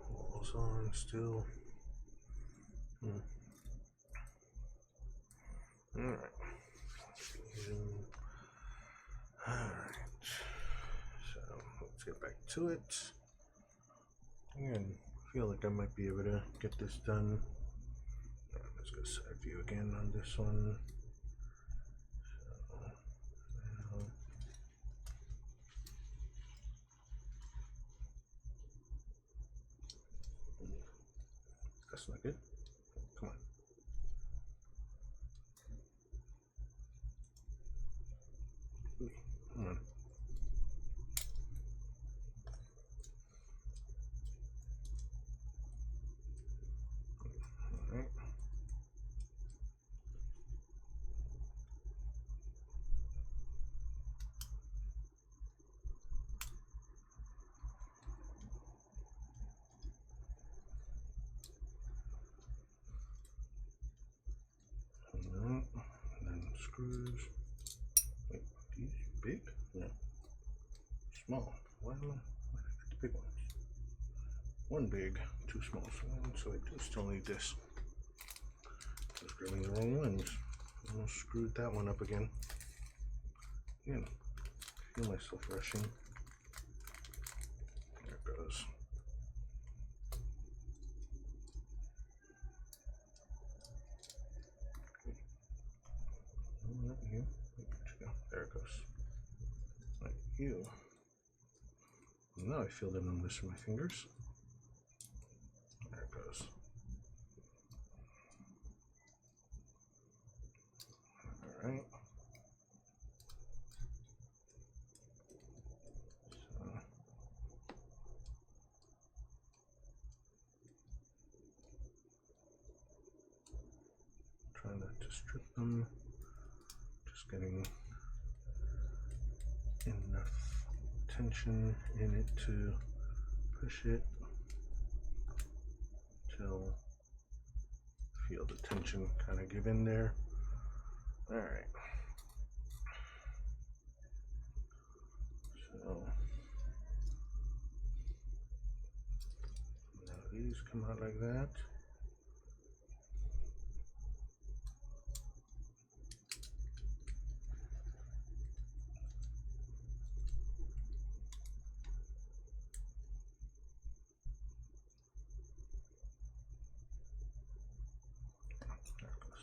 Walls on still. Alright. Alright. So let's get back to it. Again, I feel like I might be able to get this done. Let's go side view again on this one. That's not good. Come on. Come on. Alright. Alright. Then screws. Wait, these big? No. Small. Why am I get the big ones? One big, two small. So I do still need this. I was grabbing the wrong ones. Almost screwed that one up again. Again, feel myself rushing. There it goes. Oh, not you. Where'd you go? There it goes. Like you. Now I feel the numbness in my fingers. There it goes. Alright. So, try not to strip them. Just getting enough tension in it to push it till feel the tension kind of give in there. All right. So now these come out like that. There it goes.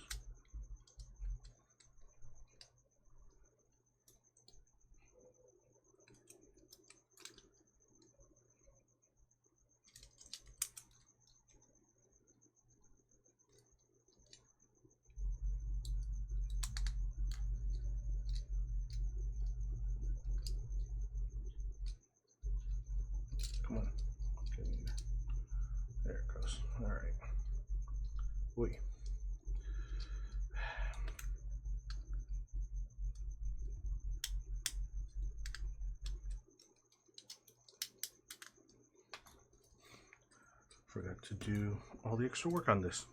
Come on, get in there. There it goes. All right. Wait. got to do all the extra work on this.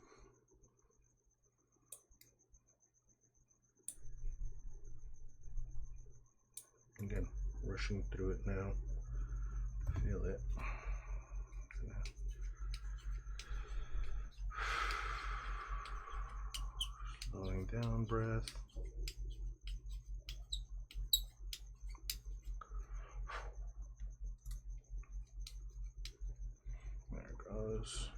Again, rushing through it now. Feel it. Slowing down, breath. There it goes.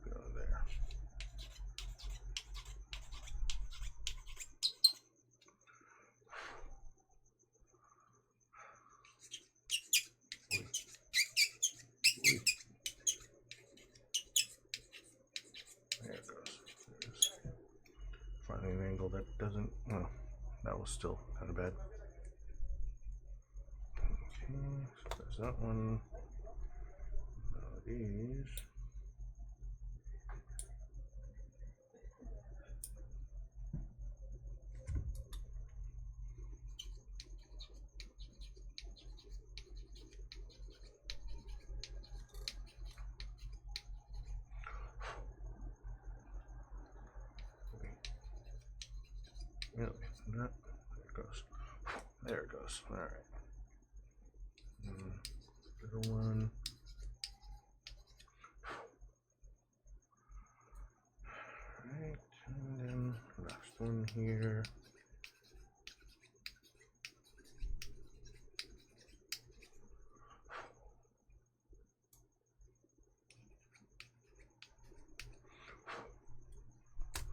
Go there. There it goes. There's finding an angle that doesn't. Oh, that was still kind of bad. Okay, so there's that one. Now these. Yep, there it goes. There it goes. All right. Little one. All right, and then last one here.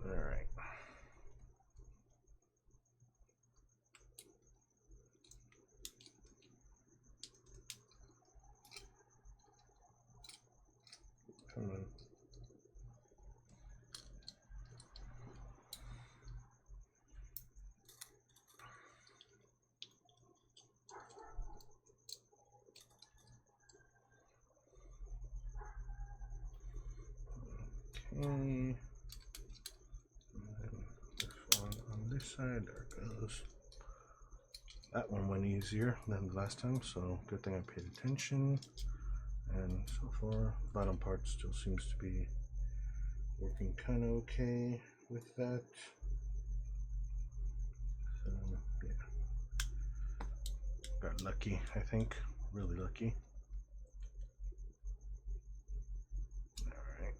All right. Come on. Okay. And then this one on this side, there it goes. That one went easier than the last time, so good thing I paid attention. And so far, bottom part still seems to be working kind of okay with that. So yeah, got lucky, I think, really lucky. All right,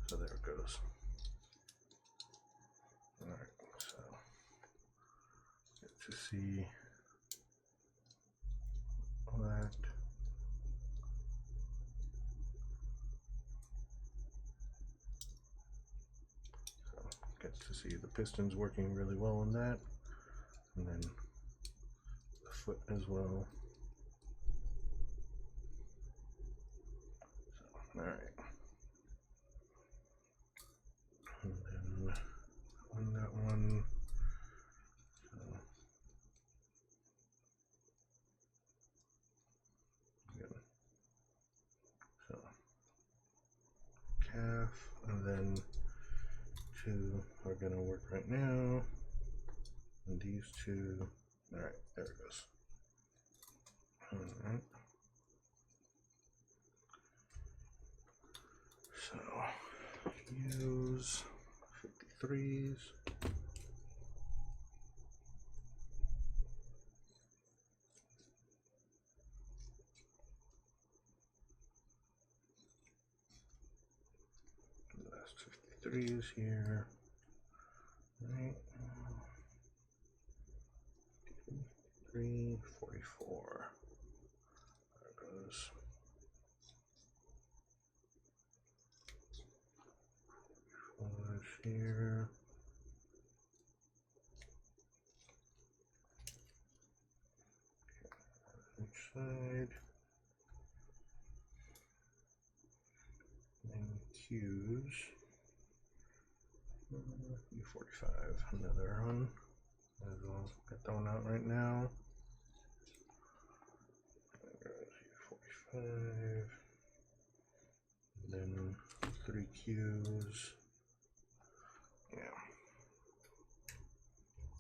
so there it goes. All right, so get to see that. So get to see the pistons working really well on that, and then the foot as well. So, all right. And then on that one, so, again, so calf, and then two are gonna work right now, and these two, all right, there it goes. All right. So use 53s. The last 53s here. Right. 344. There it goes. Here. Each side. And Q's. U45. Another one. As well. Get that one out right now. There goes U45. And then 3 Q's. Yeah.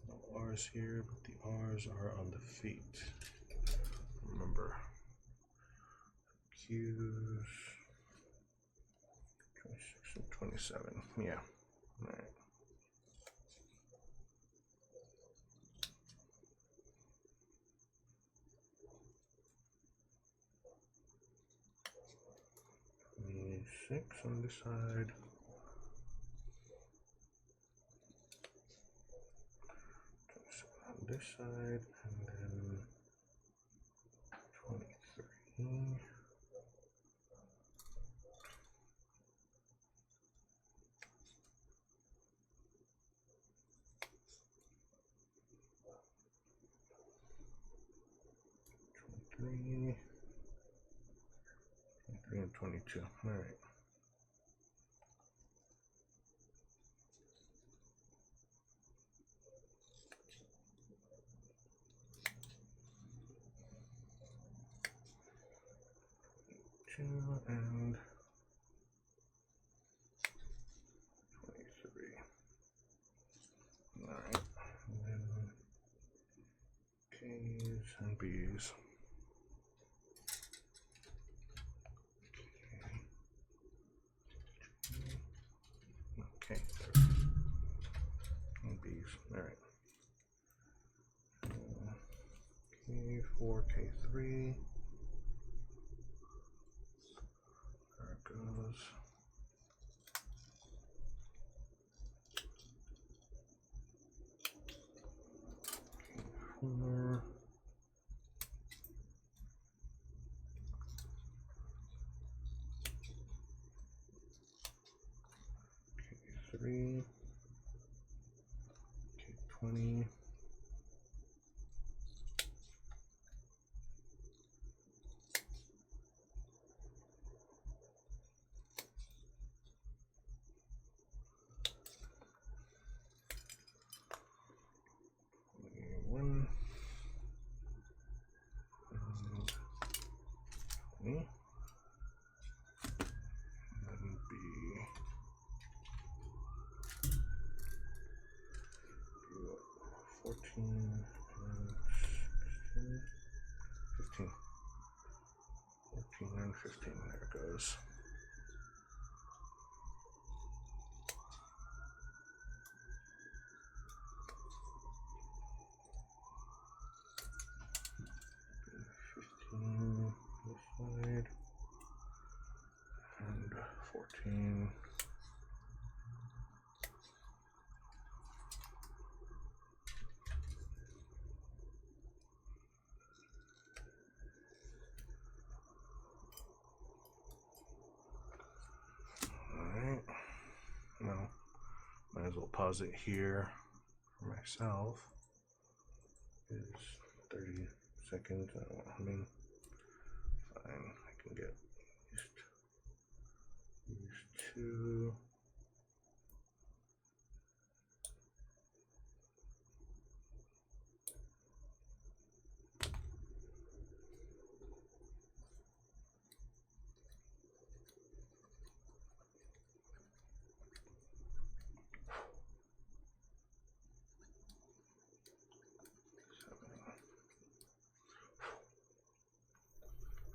No R's here, but the R's are on the feet. Remember, Q's 26 and 27. Yeah. All right. Six on this side. 27 on this side, and then 23. 23 and 22. All right. And 23. All right. And then K's and B's. Okay. And B's. All right. K4, K3. There it goes. K4. K3. K20. One. And 20. And B. 14 and 16. 15. 14 and 15. There it goes. This side and 14. Alright, well, might as well pause it here for myself. It's 30 seconds. I mean, fine, I can get these two.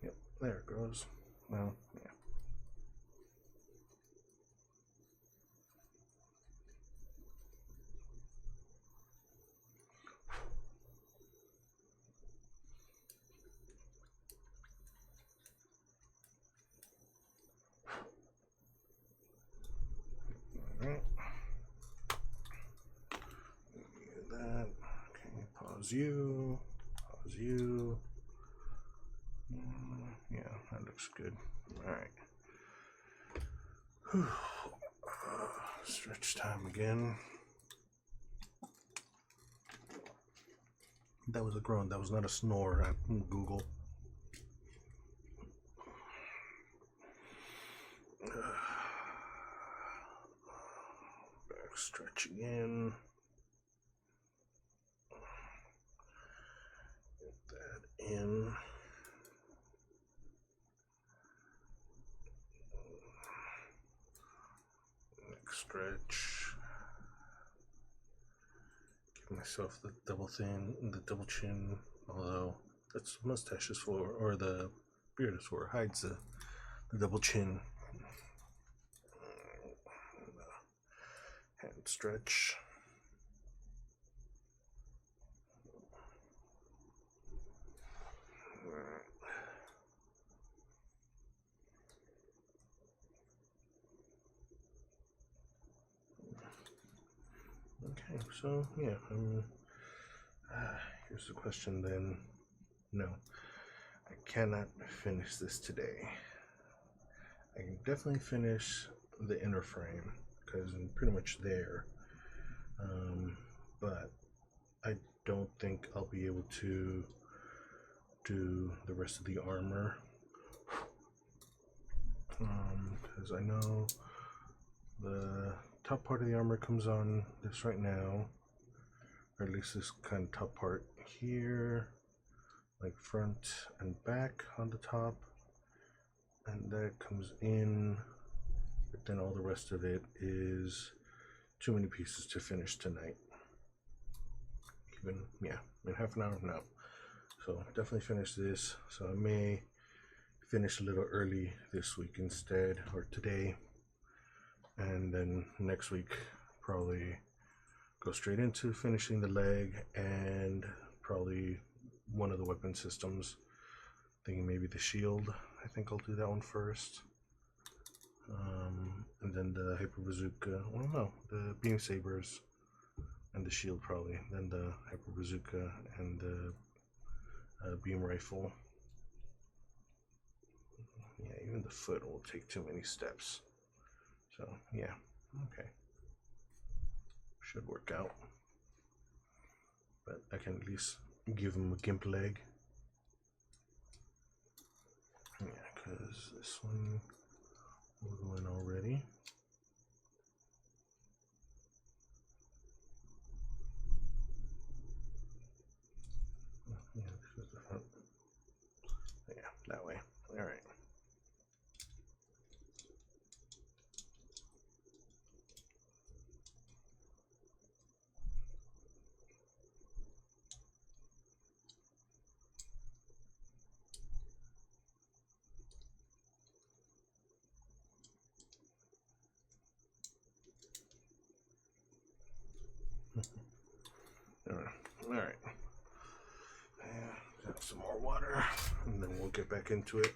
Yep, there it goes. Well, yeah. Alright. Do that. Okay, pause you. Pause you. Yeah, that looks good. Alright. Stretch time again. That was a groan. That was not a snore at Google. Back stretching in. Get that in. Next stretch. Give myself the double chin, although that's mustaches for, or the Beardosaur hides the double chin. Hand stretch. Okay, so yeah, here's the question then. No, I cannot finish this today. I can definitely finish the inner frame because I'm pretty much there, but I don't think I'll be able to do the rest of the armor because I know the top part of the armor comes on this right now, or at least this kind of top part here, like front and back on the top, and that comes in, but then all the rest of it is too many pieces to finish tonight. Even, yeah, in half an hour, no. So definitely finish this. So I may finish a little early this week instead, or today, and then next week probably go straight into finishing the leg and probably one of the weapon systems. Thinking maybe the shield. I think I'll do that one first, and then the hyper bazooka. Well, no, the beam sabers and the shield probably. Then the hyper bazooka and the beam rifle. Yeah, even the foot will take too many steps. So yeah, okay, should work out. But I can at least give him a gimp leg. Yeah, because this one will go in already. Yeah, because the front. Yeah, that way. All right. All right. Yeah, got some more water, and then we'll get back into it.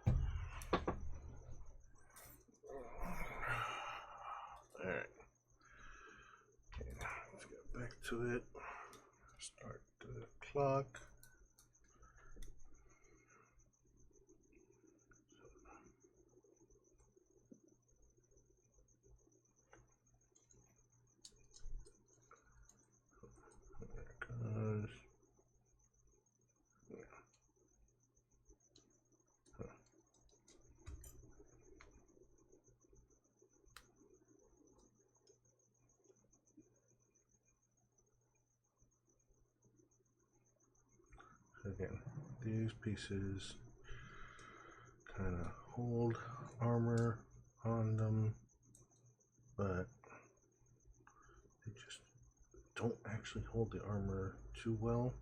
All right. Okay, let's get back to it. Start the clock. Again, these pieces kind of hold armor on them, but they just don't actually hold the armor too well.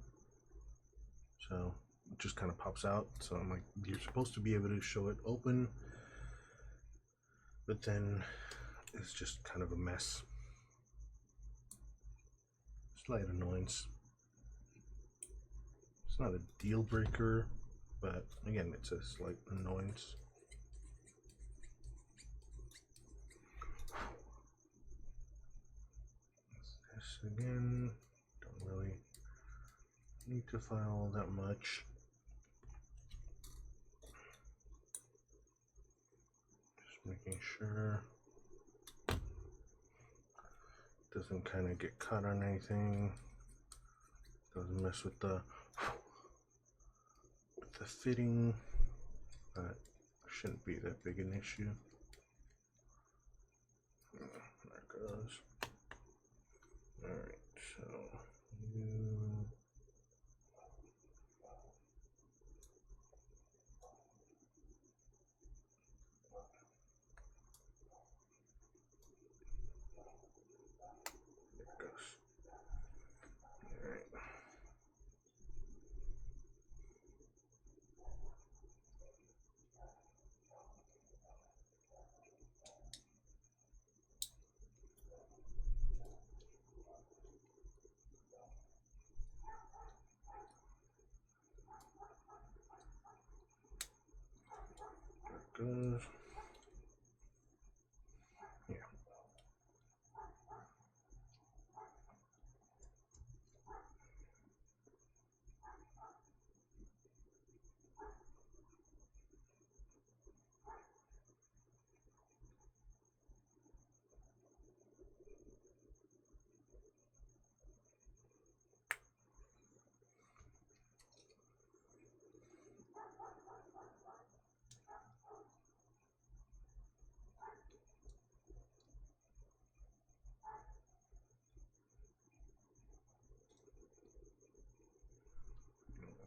So it just kind of pops out. So I'm like, you're supposed to be able to show it open, but then it's just kind of a mess. Slight annoyance. It's not a deal breaker, but again, it's a slight annoyance. This again, don't really need to file that much. Just making sure it doesn't kind of get caught on anything. Doesn't mess with the fitting. That shouldn't be that big an issue. There it goes. Alright, so you goes. Yeah.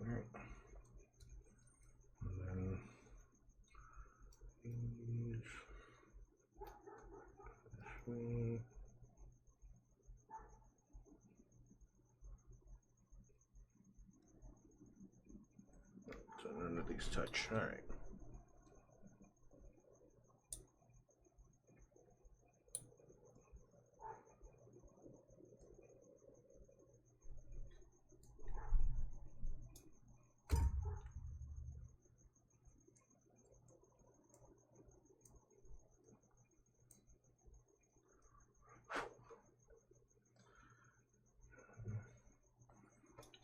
Alright. And then these this way. So none of these touch. Alright.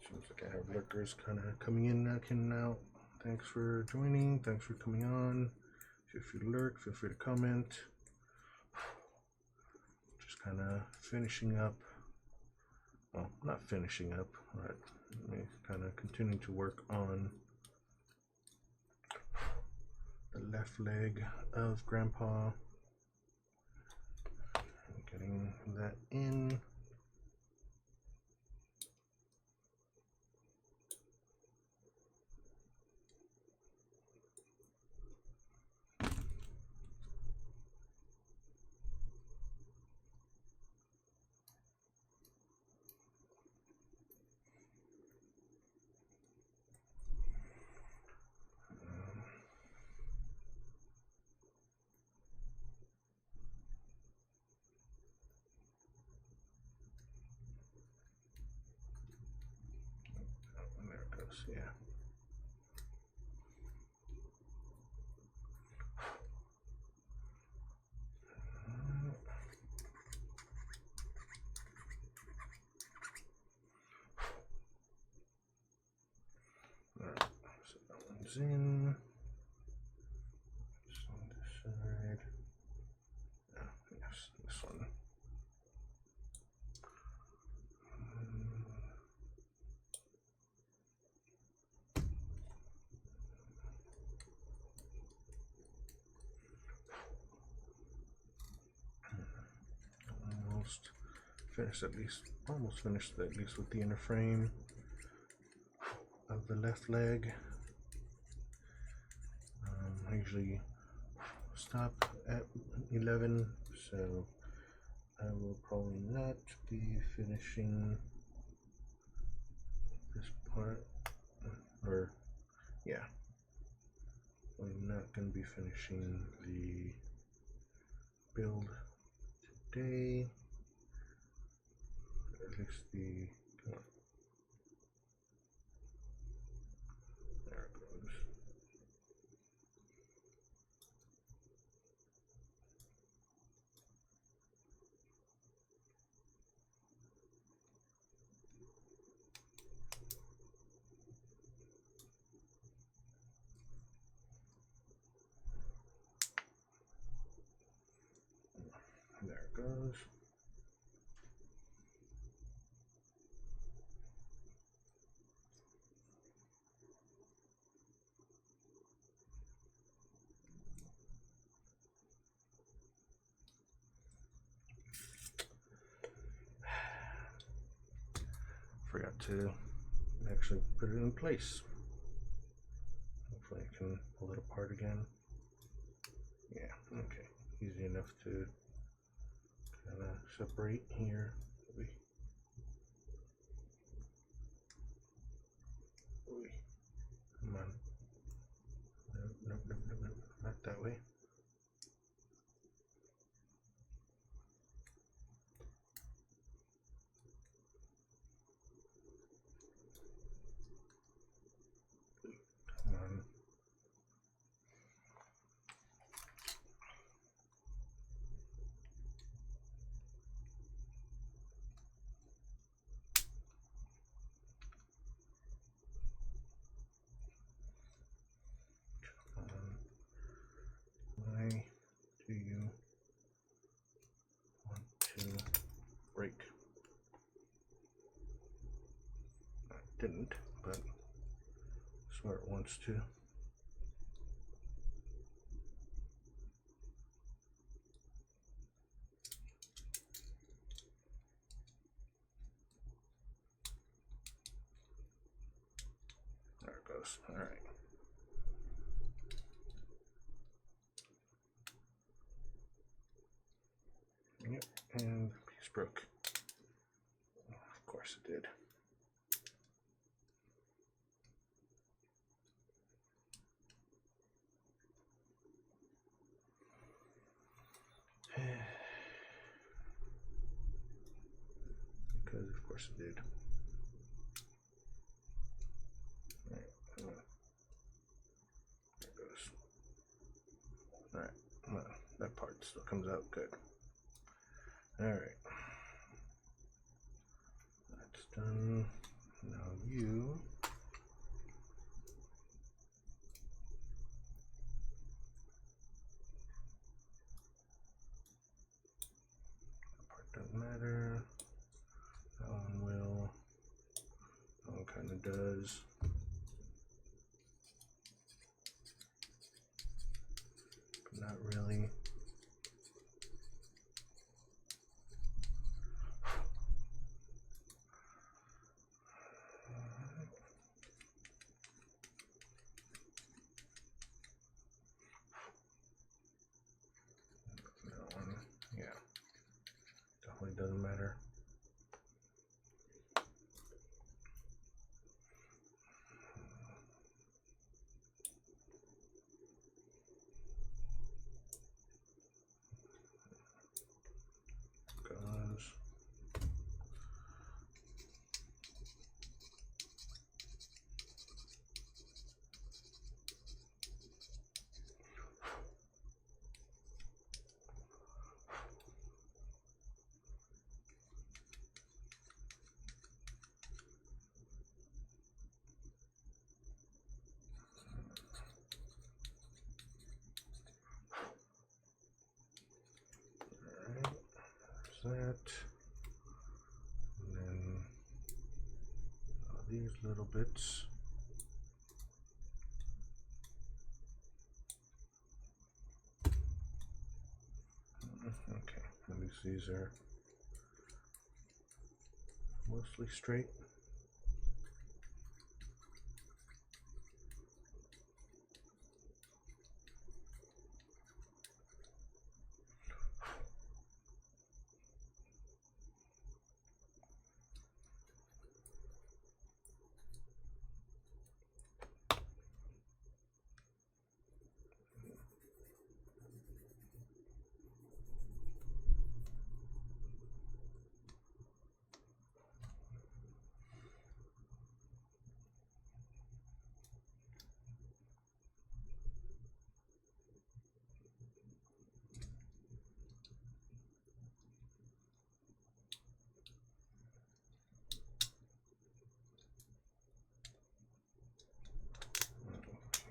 Seems like I have lurkers kind of coming in, knocking out. Thanks for joining. Thanks for coming on. Feel free to lurk. Feel free to comment. Just kind of finishing up. Well, not finishing up. Right. Kind of continuing to work on the left leg of Grandpa. Getting that in. There it goes, yeah. Alright, so that one's in. This on this side. Yes, this one. Almost finished, almost finished at least with the inner frame of the left leg. I usually stop at 11, so I will probably not be finishing this part, or yeah, I'm not going to be finishing the build today, at least the, there it goes. There it goes. Forgot to actually put it in place. Hopefully I can pull it apart again. Yeah, okay. Easy enough to kind of separate here. Come on. No, not that way. Come on. didn't, but swear it wants to. There it goes. All right. Yep, and the piece broke. Of course it did. Because of course it did. Alright, there it goes. Alright, well, that part still comes out good. Alright. That's done. Now you that part doesn't matter. That one will. That one kinda does. But not really. That one, yeah. Definitely doesn't matter. Goes. That, and then these little bits. Okay, at least these are mostly straight.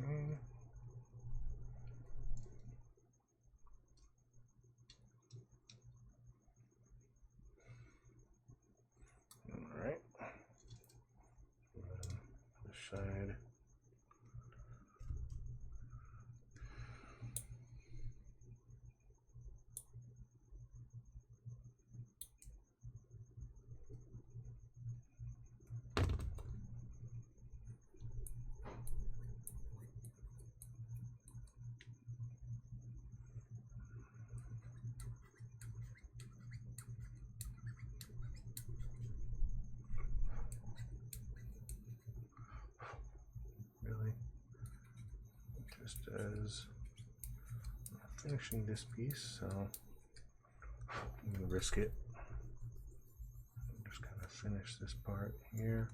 Okay. All right. This side. Really, just as I'm finishing this piece, so I'm gonna risk it. I'm just kind of finish this part here.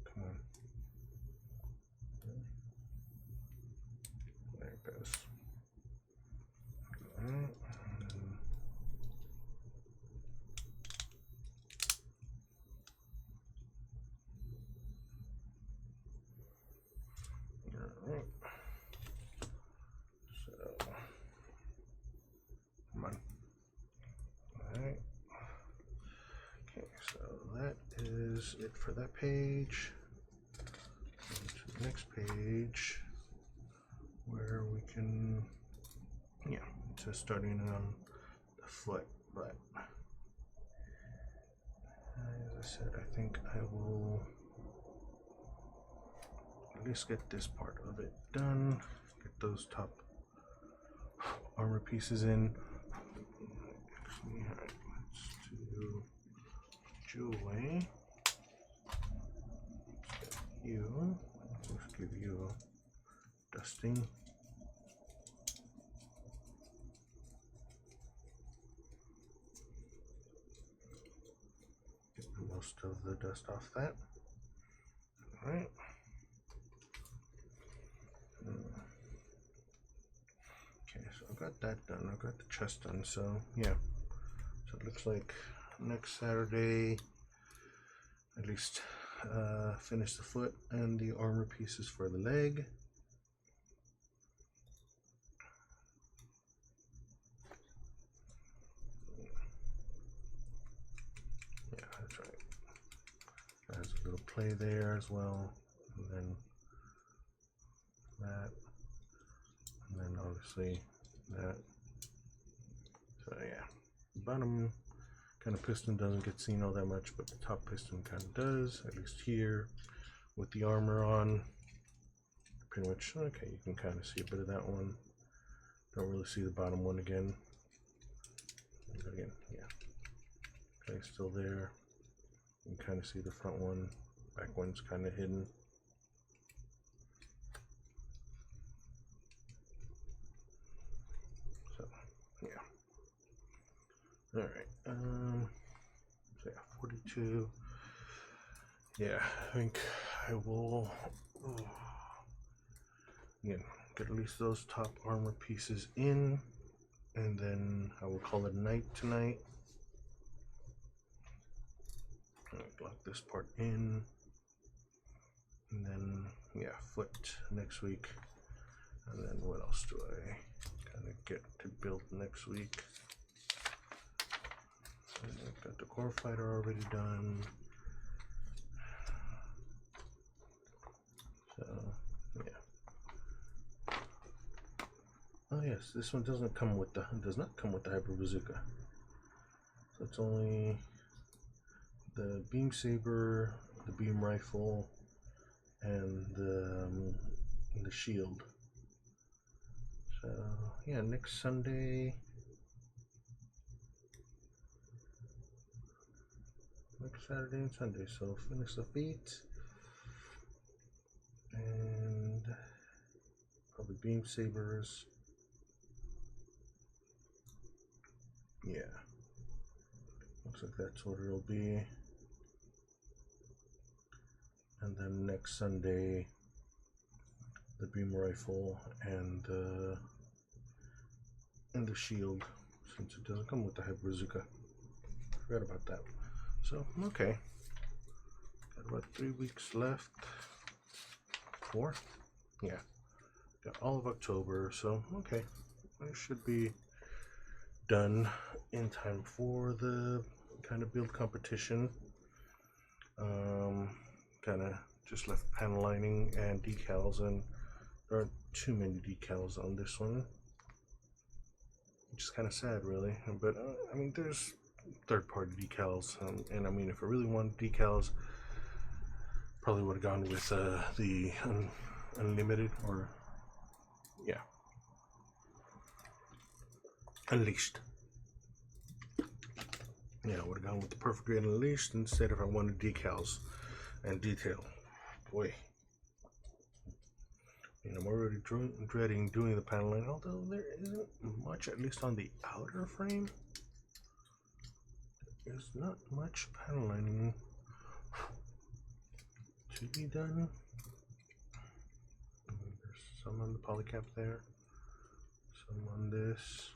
Come on. There it goes. All right. All right. is it for that page. To the next page where we can, yeah, just starting on the foot, but as I said, I think I will at least get this part of it done, get those top armor pieces in. Actually, alright, let's do jewelry. You, let's give you a dusting. Get most of the dust off that. Alright. Okay, so I got that done. I got the chest done, so yeah. So it looks like next Saturday, at least finish the foot and the armor pieces for the leg. Yeah, that's right. There's a little play there as well, and then that, and then obviously that. So yeah, the bottom kind of piston doesn't get seen all that much, but the top piston kind of does, at least here with the armor on. Pretty much, okay, you can kind of see a bit of that one. Don't really see the bottom one again. But again, yeah. Okay, still there. You can kind of see the front one. Back one's kind of hidden. So, yeah. Alright, so yeah, 42. Yeah, I think I will, again, get at least those top armor pieces in, and then I will call it a night tonight. Lock this part in, and then yeah, foot next week, and then what else do I kind of get to build next week? I've got the core fighter already done, so yeah. Oh yes, this one does not come with the Hyper Bazooka. So it's only the beam saber, the beam rifle, and the shield. So yeah, next Sunday. Next Saturday and Sunday. So finish the feet and probably beam sabers. Yeah. Looks like that's what it'll be. And then next Sunday, the beam rifle and the shield, since it doesn't come with the Hyper Bazooka. Forgot about that. So okay, got about 3 weeks left. 4? Yeah, got all of October. So okay, I should be done in time for the kind of build competition. Kind of just left panel lining and decals, and there aren't too many decals on this one, which is kind of sad, really. But I mean, there's third-party decals, and I mean, if I really wanted decals, probably would have gone with the unlimited, or yeah, unleashed. Yeah, I would have gone with the Perfect Grade Unleashed instead if I wanted decals and detail. Boy, I'm already dreading doing the paneling, although there isn't much, at least on the outer frame. There's not much paneling to be done. There's some on the polycap there, some on this.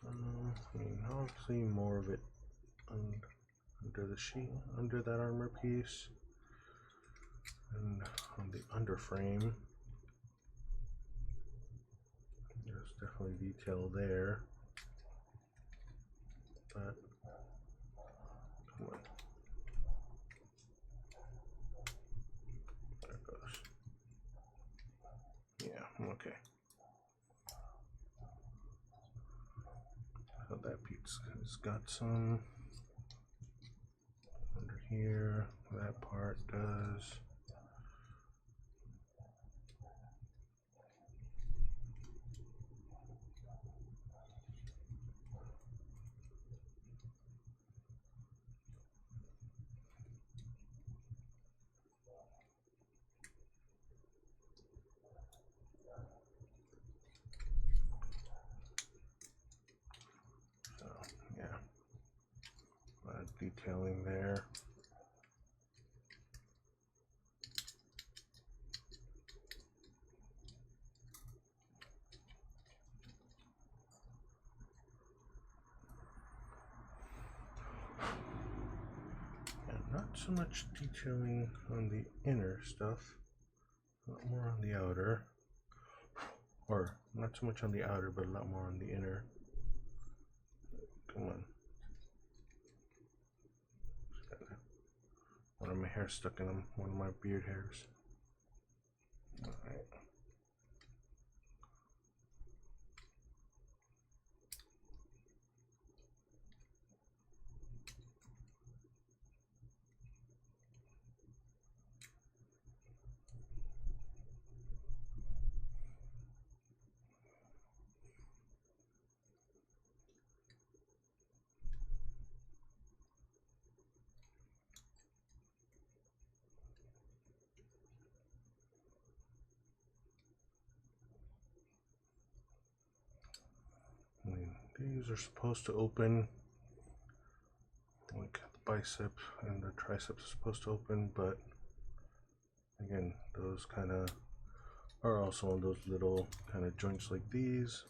I mean, obviously more of it under the sheet, under that armor piece, and on the under frame. There's definitely detail there, but Okay. So that piece has got some under here. That part does. So yeah, a lot of detailing there. Not so much detailing on the inner stuff, a lot more on the outer. Or, not so much on the outer, but a lot more on the inner. Come on. One of my hairs stuck in them, one of my beard hairs. Alright. These are supposed to open, like the bicep and the tricep is supposed to open, but again, those kind of are also on those little kind of joints like these,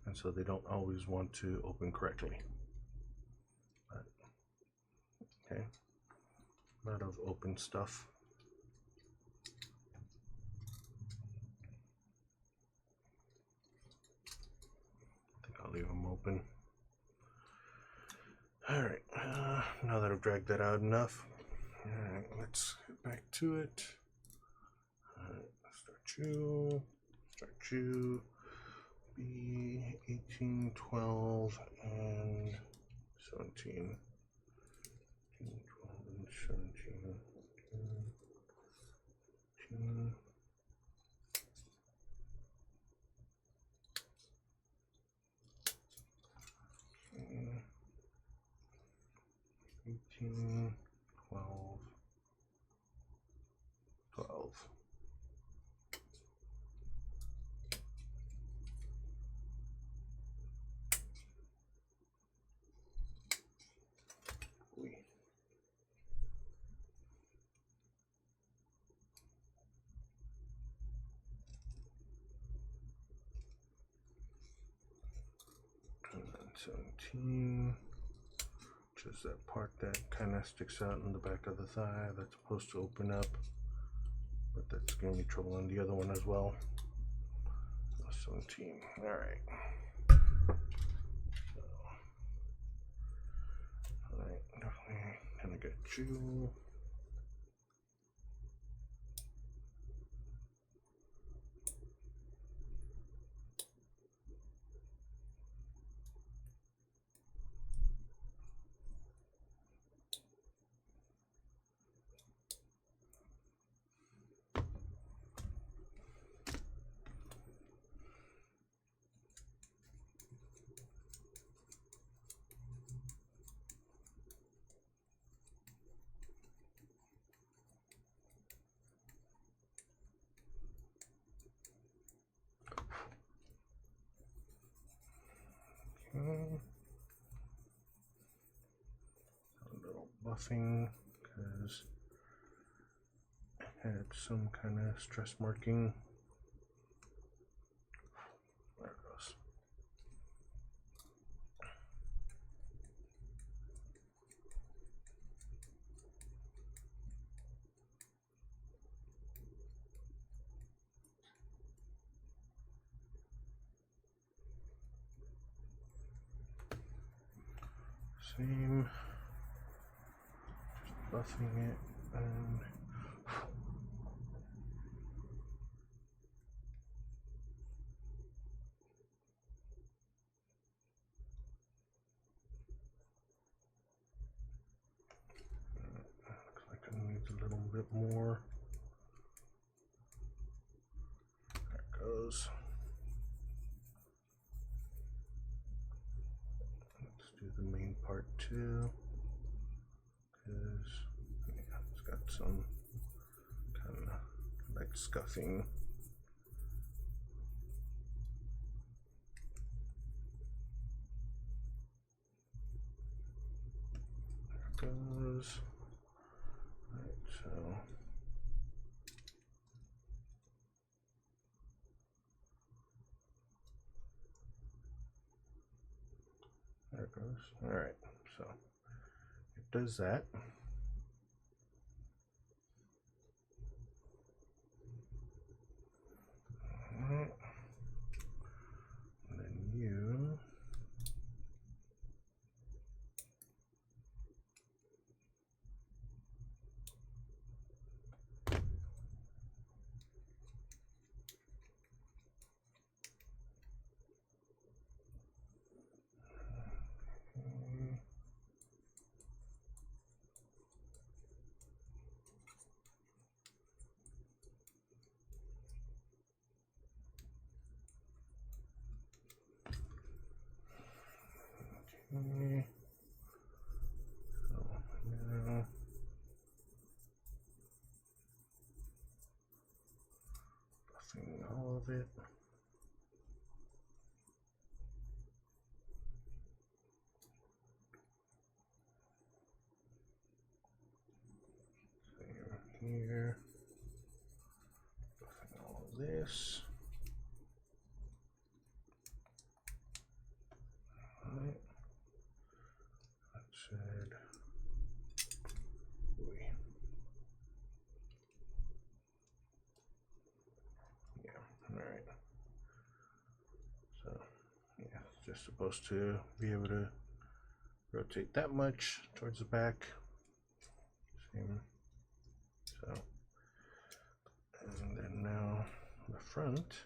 and so they don't always want to open correctly. But, okay, a lot of open stuff. I think I'll leave them open. Alright, now that I've dragged that out enough, alright, let's get back to it. Alright, start you, B 18, 12, and 17. 18, 12, and 17. 18. 18, 12, 12. And then 17. Which is that part that kind of sticks out in the back of the thigh that's supposed to open up, but that's giving me trouble on the other one as well. 17. All right. So, all right, definitely gonna get you. Okay. A little buffing because I had some kind of stress marking. There it goes. Same, just buffing it and bit more. There it goes. Let's do the main part too, because yeah, it's got some kind of like scuffing. There it goes. Right, so there it goes. All right, so it does that. All right, and then you okay. So now buffing all of it. Same here. Buffing all of this. Alright. That should yeah, alright. So yeah, it's just supposed to be able to rotate that much towards the back. Same. So and then now the front.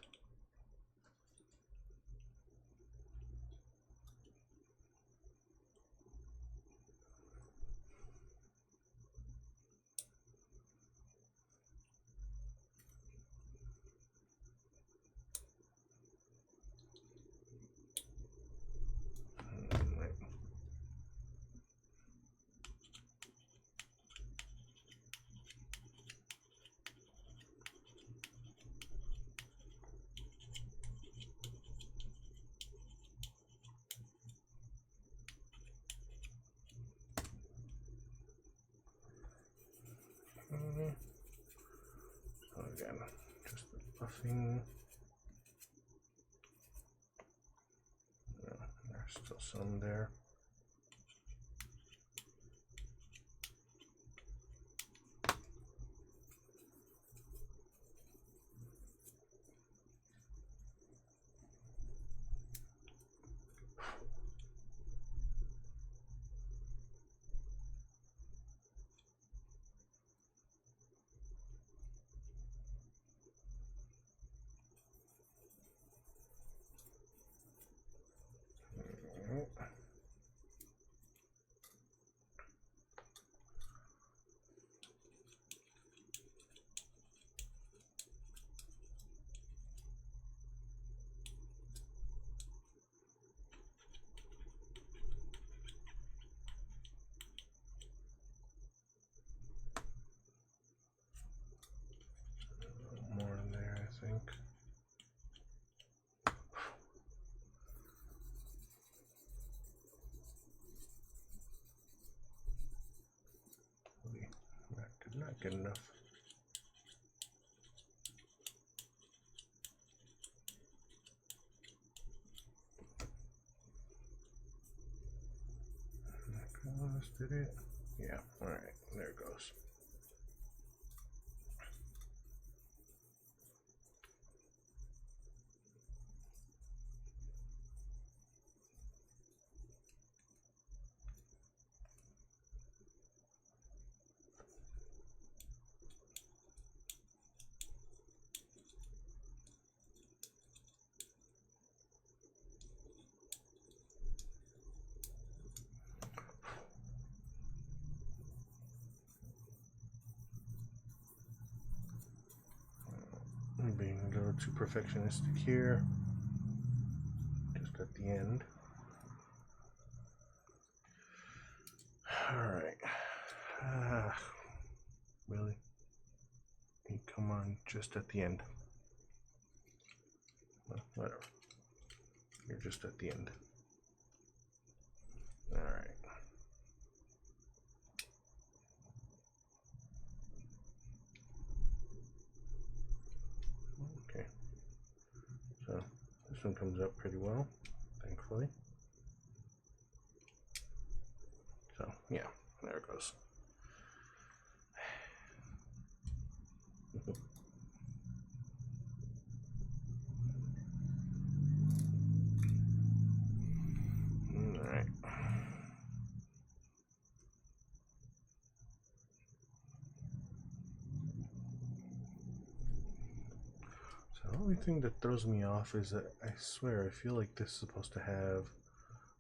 So again, just the buffing. Yeah, there's still some there. More in there, I think. That did not get enough. Did it? Yeah, alright, there it goes. Not too perfectionistic here. Just at the end. Alright. Really? Come on, just at the end. Well, whatever. You're just at the end. Alright. Okay. So, this one comes up pretty well, thankfully. So, yeah, there it goes. Alright. So the only thing that throws me off is that I swear I feel like this is supposed to have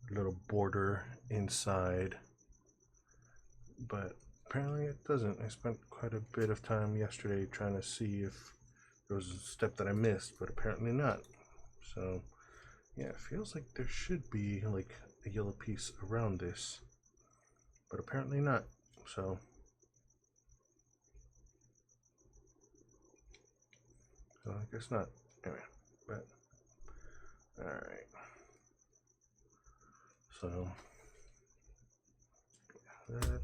a little border inside, but apparently it doesn't. I spent quite a bit of time yesterday trying to see if there was a step that I missed, but apparently not. So yeah, it feels like there should be like a yellow piece around this, but apparently not. So I guess not. Anyway, but alright. So that,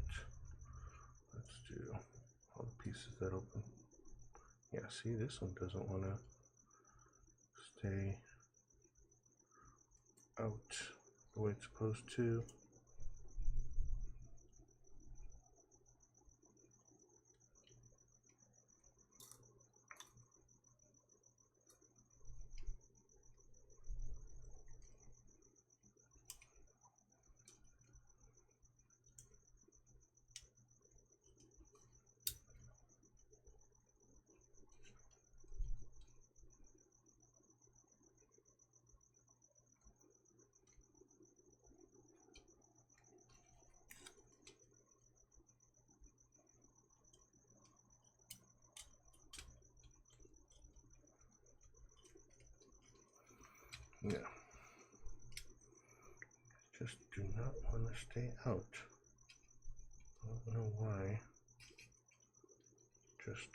let's do all the pieces that open. Yeah, see, this one doesn't want to stay out the way it's supposed to. Yeah. Just do not want to stay out. I don't know why. Just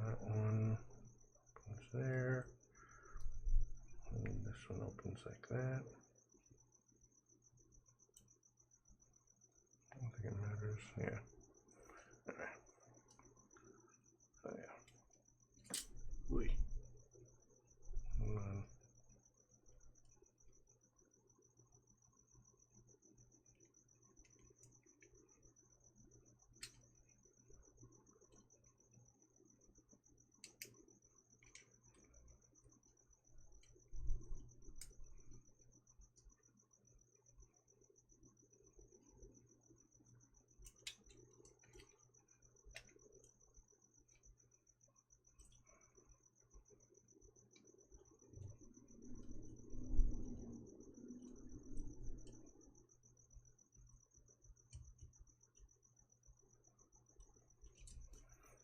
that one opens there, and this one opens like that. I don't think it matters. Yeah. Alright. So yeah. Whee. Hold on.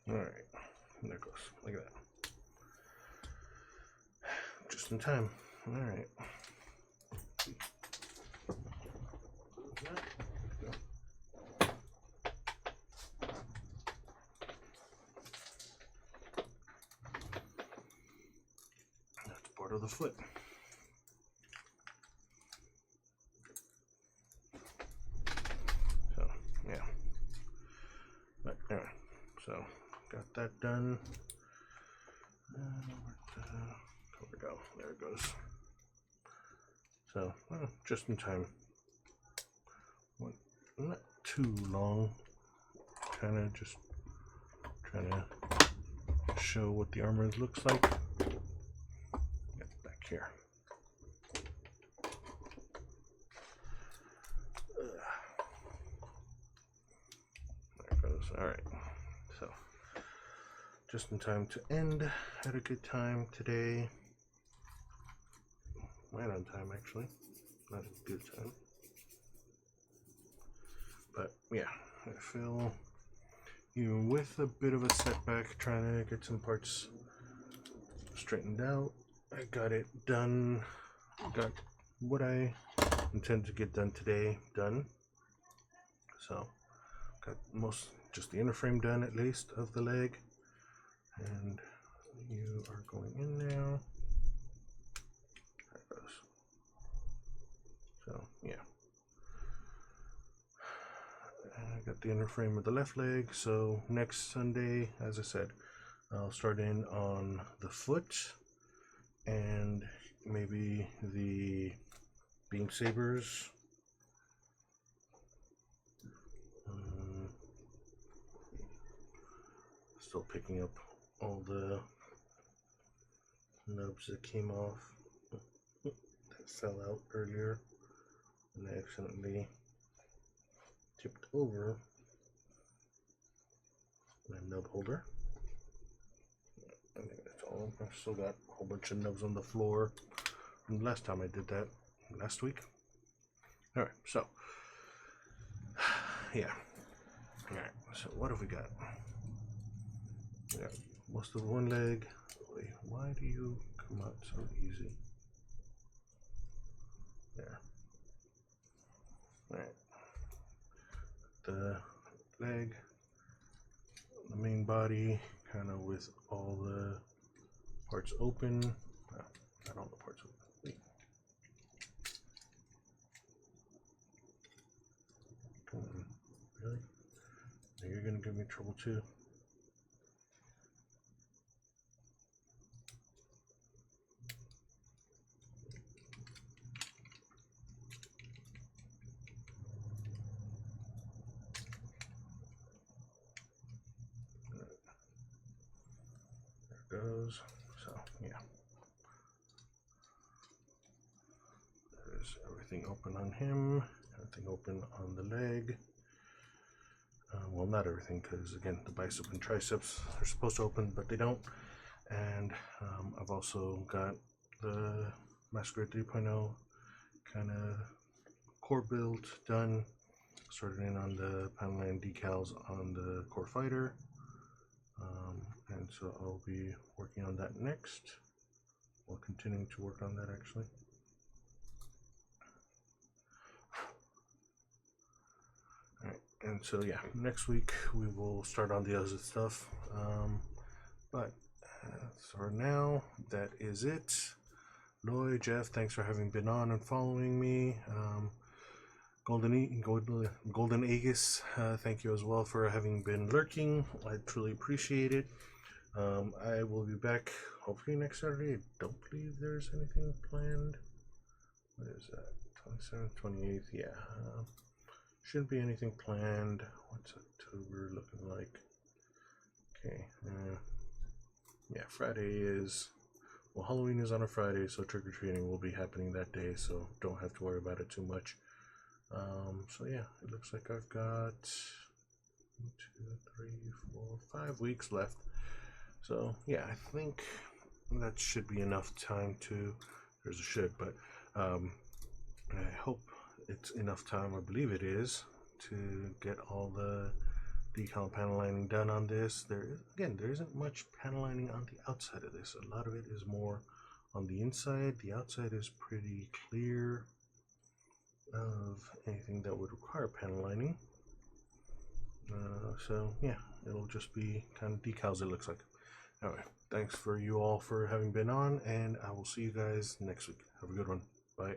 Alright, there it goes. Look at that. Just in time. Alright. That's part of the foot. So, yeah. But anyway, so got that done. There we go. There it goes. So, just in time. Not too long. Kind of just trying to show what the armor looks like. Get back here. There it goes. Alright. So, just in time to end. Had a good time today. Right on time, actually. Not a good time. But yeah, I feel even with a bit of a setback trying to get some parts straightened out, I got it done. Got what I intend to get done today done. So got just the inner frame done at least of the leg, and you are going in now. There it goes. So yeah, I got the inner frame of the left leg. So next Sunday, as I said, I'll start in on the foot and maybe the beam sabers. Still picking up all the nubs that came off that fell out earlier, and I accidentally tipped over my nub holder. I think that's all. I've still got a whole bunch of nubs on the floor from the last time I did that last week. Alright, so yeah. Alright, so what have we got? We got most of one leg. Wait, why do you come out so easy? There. Alright. The leg, the main body, kind of with all the parts open. Not all the parts open. Wait. Come on. Really? Now you're gonna give me trouble too. There goes. So yeah. There's everything open on him, everything open on the leg. Well, not everything, because again, the bicep and triceps are supposed to open, but they don't. And I've also got the Master Grade 3.0 kind of core build done. Started in on the panel line decals on the core fighter, and so I'll be working on that next. We'll continuing to work on that actually. Alright, and so yeah, next week we will start on the other stuff. But for now, that is it. Lloyd, Jeff, thanks for having been on and following me. Golden Aegis, thank you as well for having been lurking. I truly appreciate it. I will be back hopefully next Saturday. I don't believe there's anything planned. What is that? 27th, 28th? Yeah. Shouldn't be anything planned. What's October looking like? Okay. Yeah, Friday is... Well, Halloween is on a Friday, so trick-or-treating will be happening that day, so don't have to worry about it too much. So yeah, it looks like I've got 1, 2, 3, 4, 5 weeks left. So yeah, I think that should be enough time to, there's a should, but I hope it's enough time, I believe it is, to get all the decal panel lining done on this. There isn't much panel lining on the outside of this. A lot of it is more on the inside. The outside is pretty clear of anything that would require panel lining. So yeah, it'll just be kind of decals, it looks like. Anyway, thanks for you all for having been on, and I will see you guys next week. Have a good one. Bye.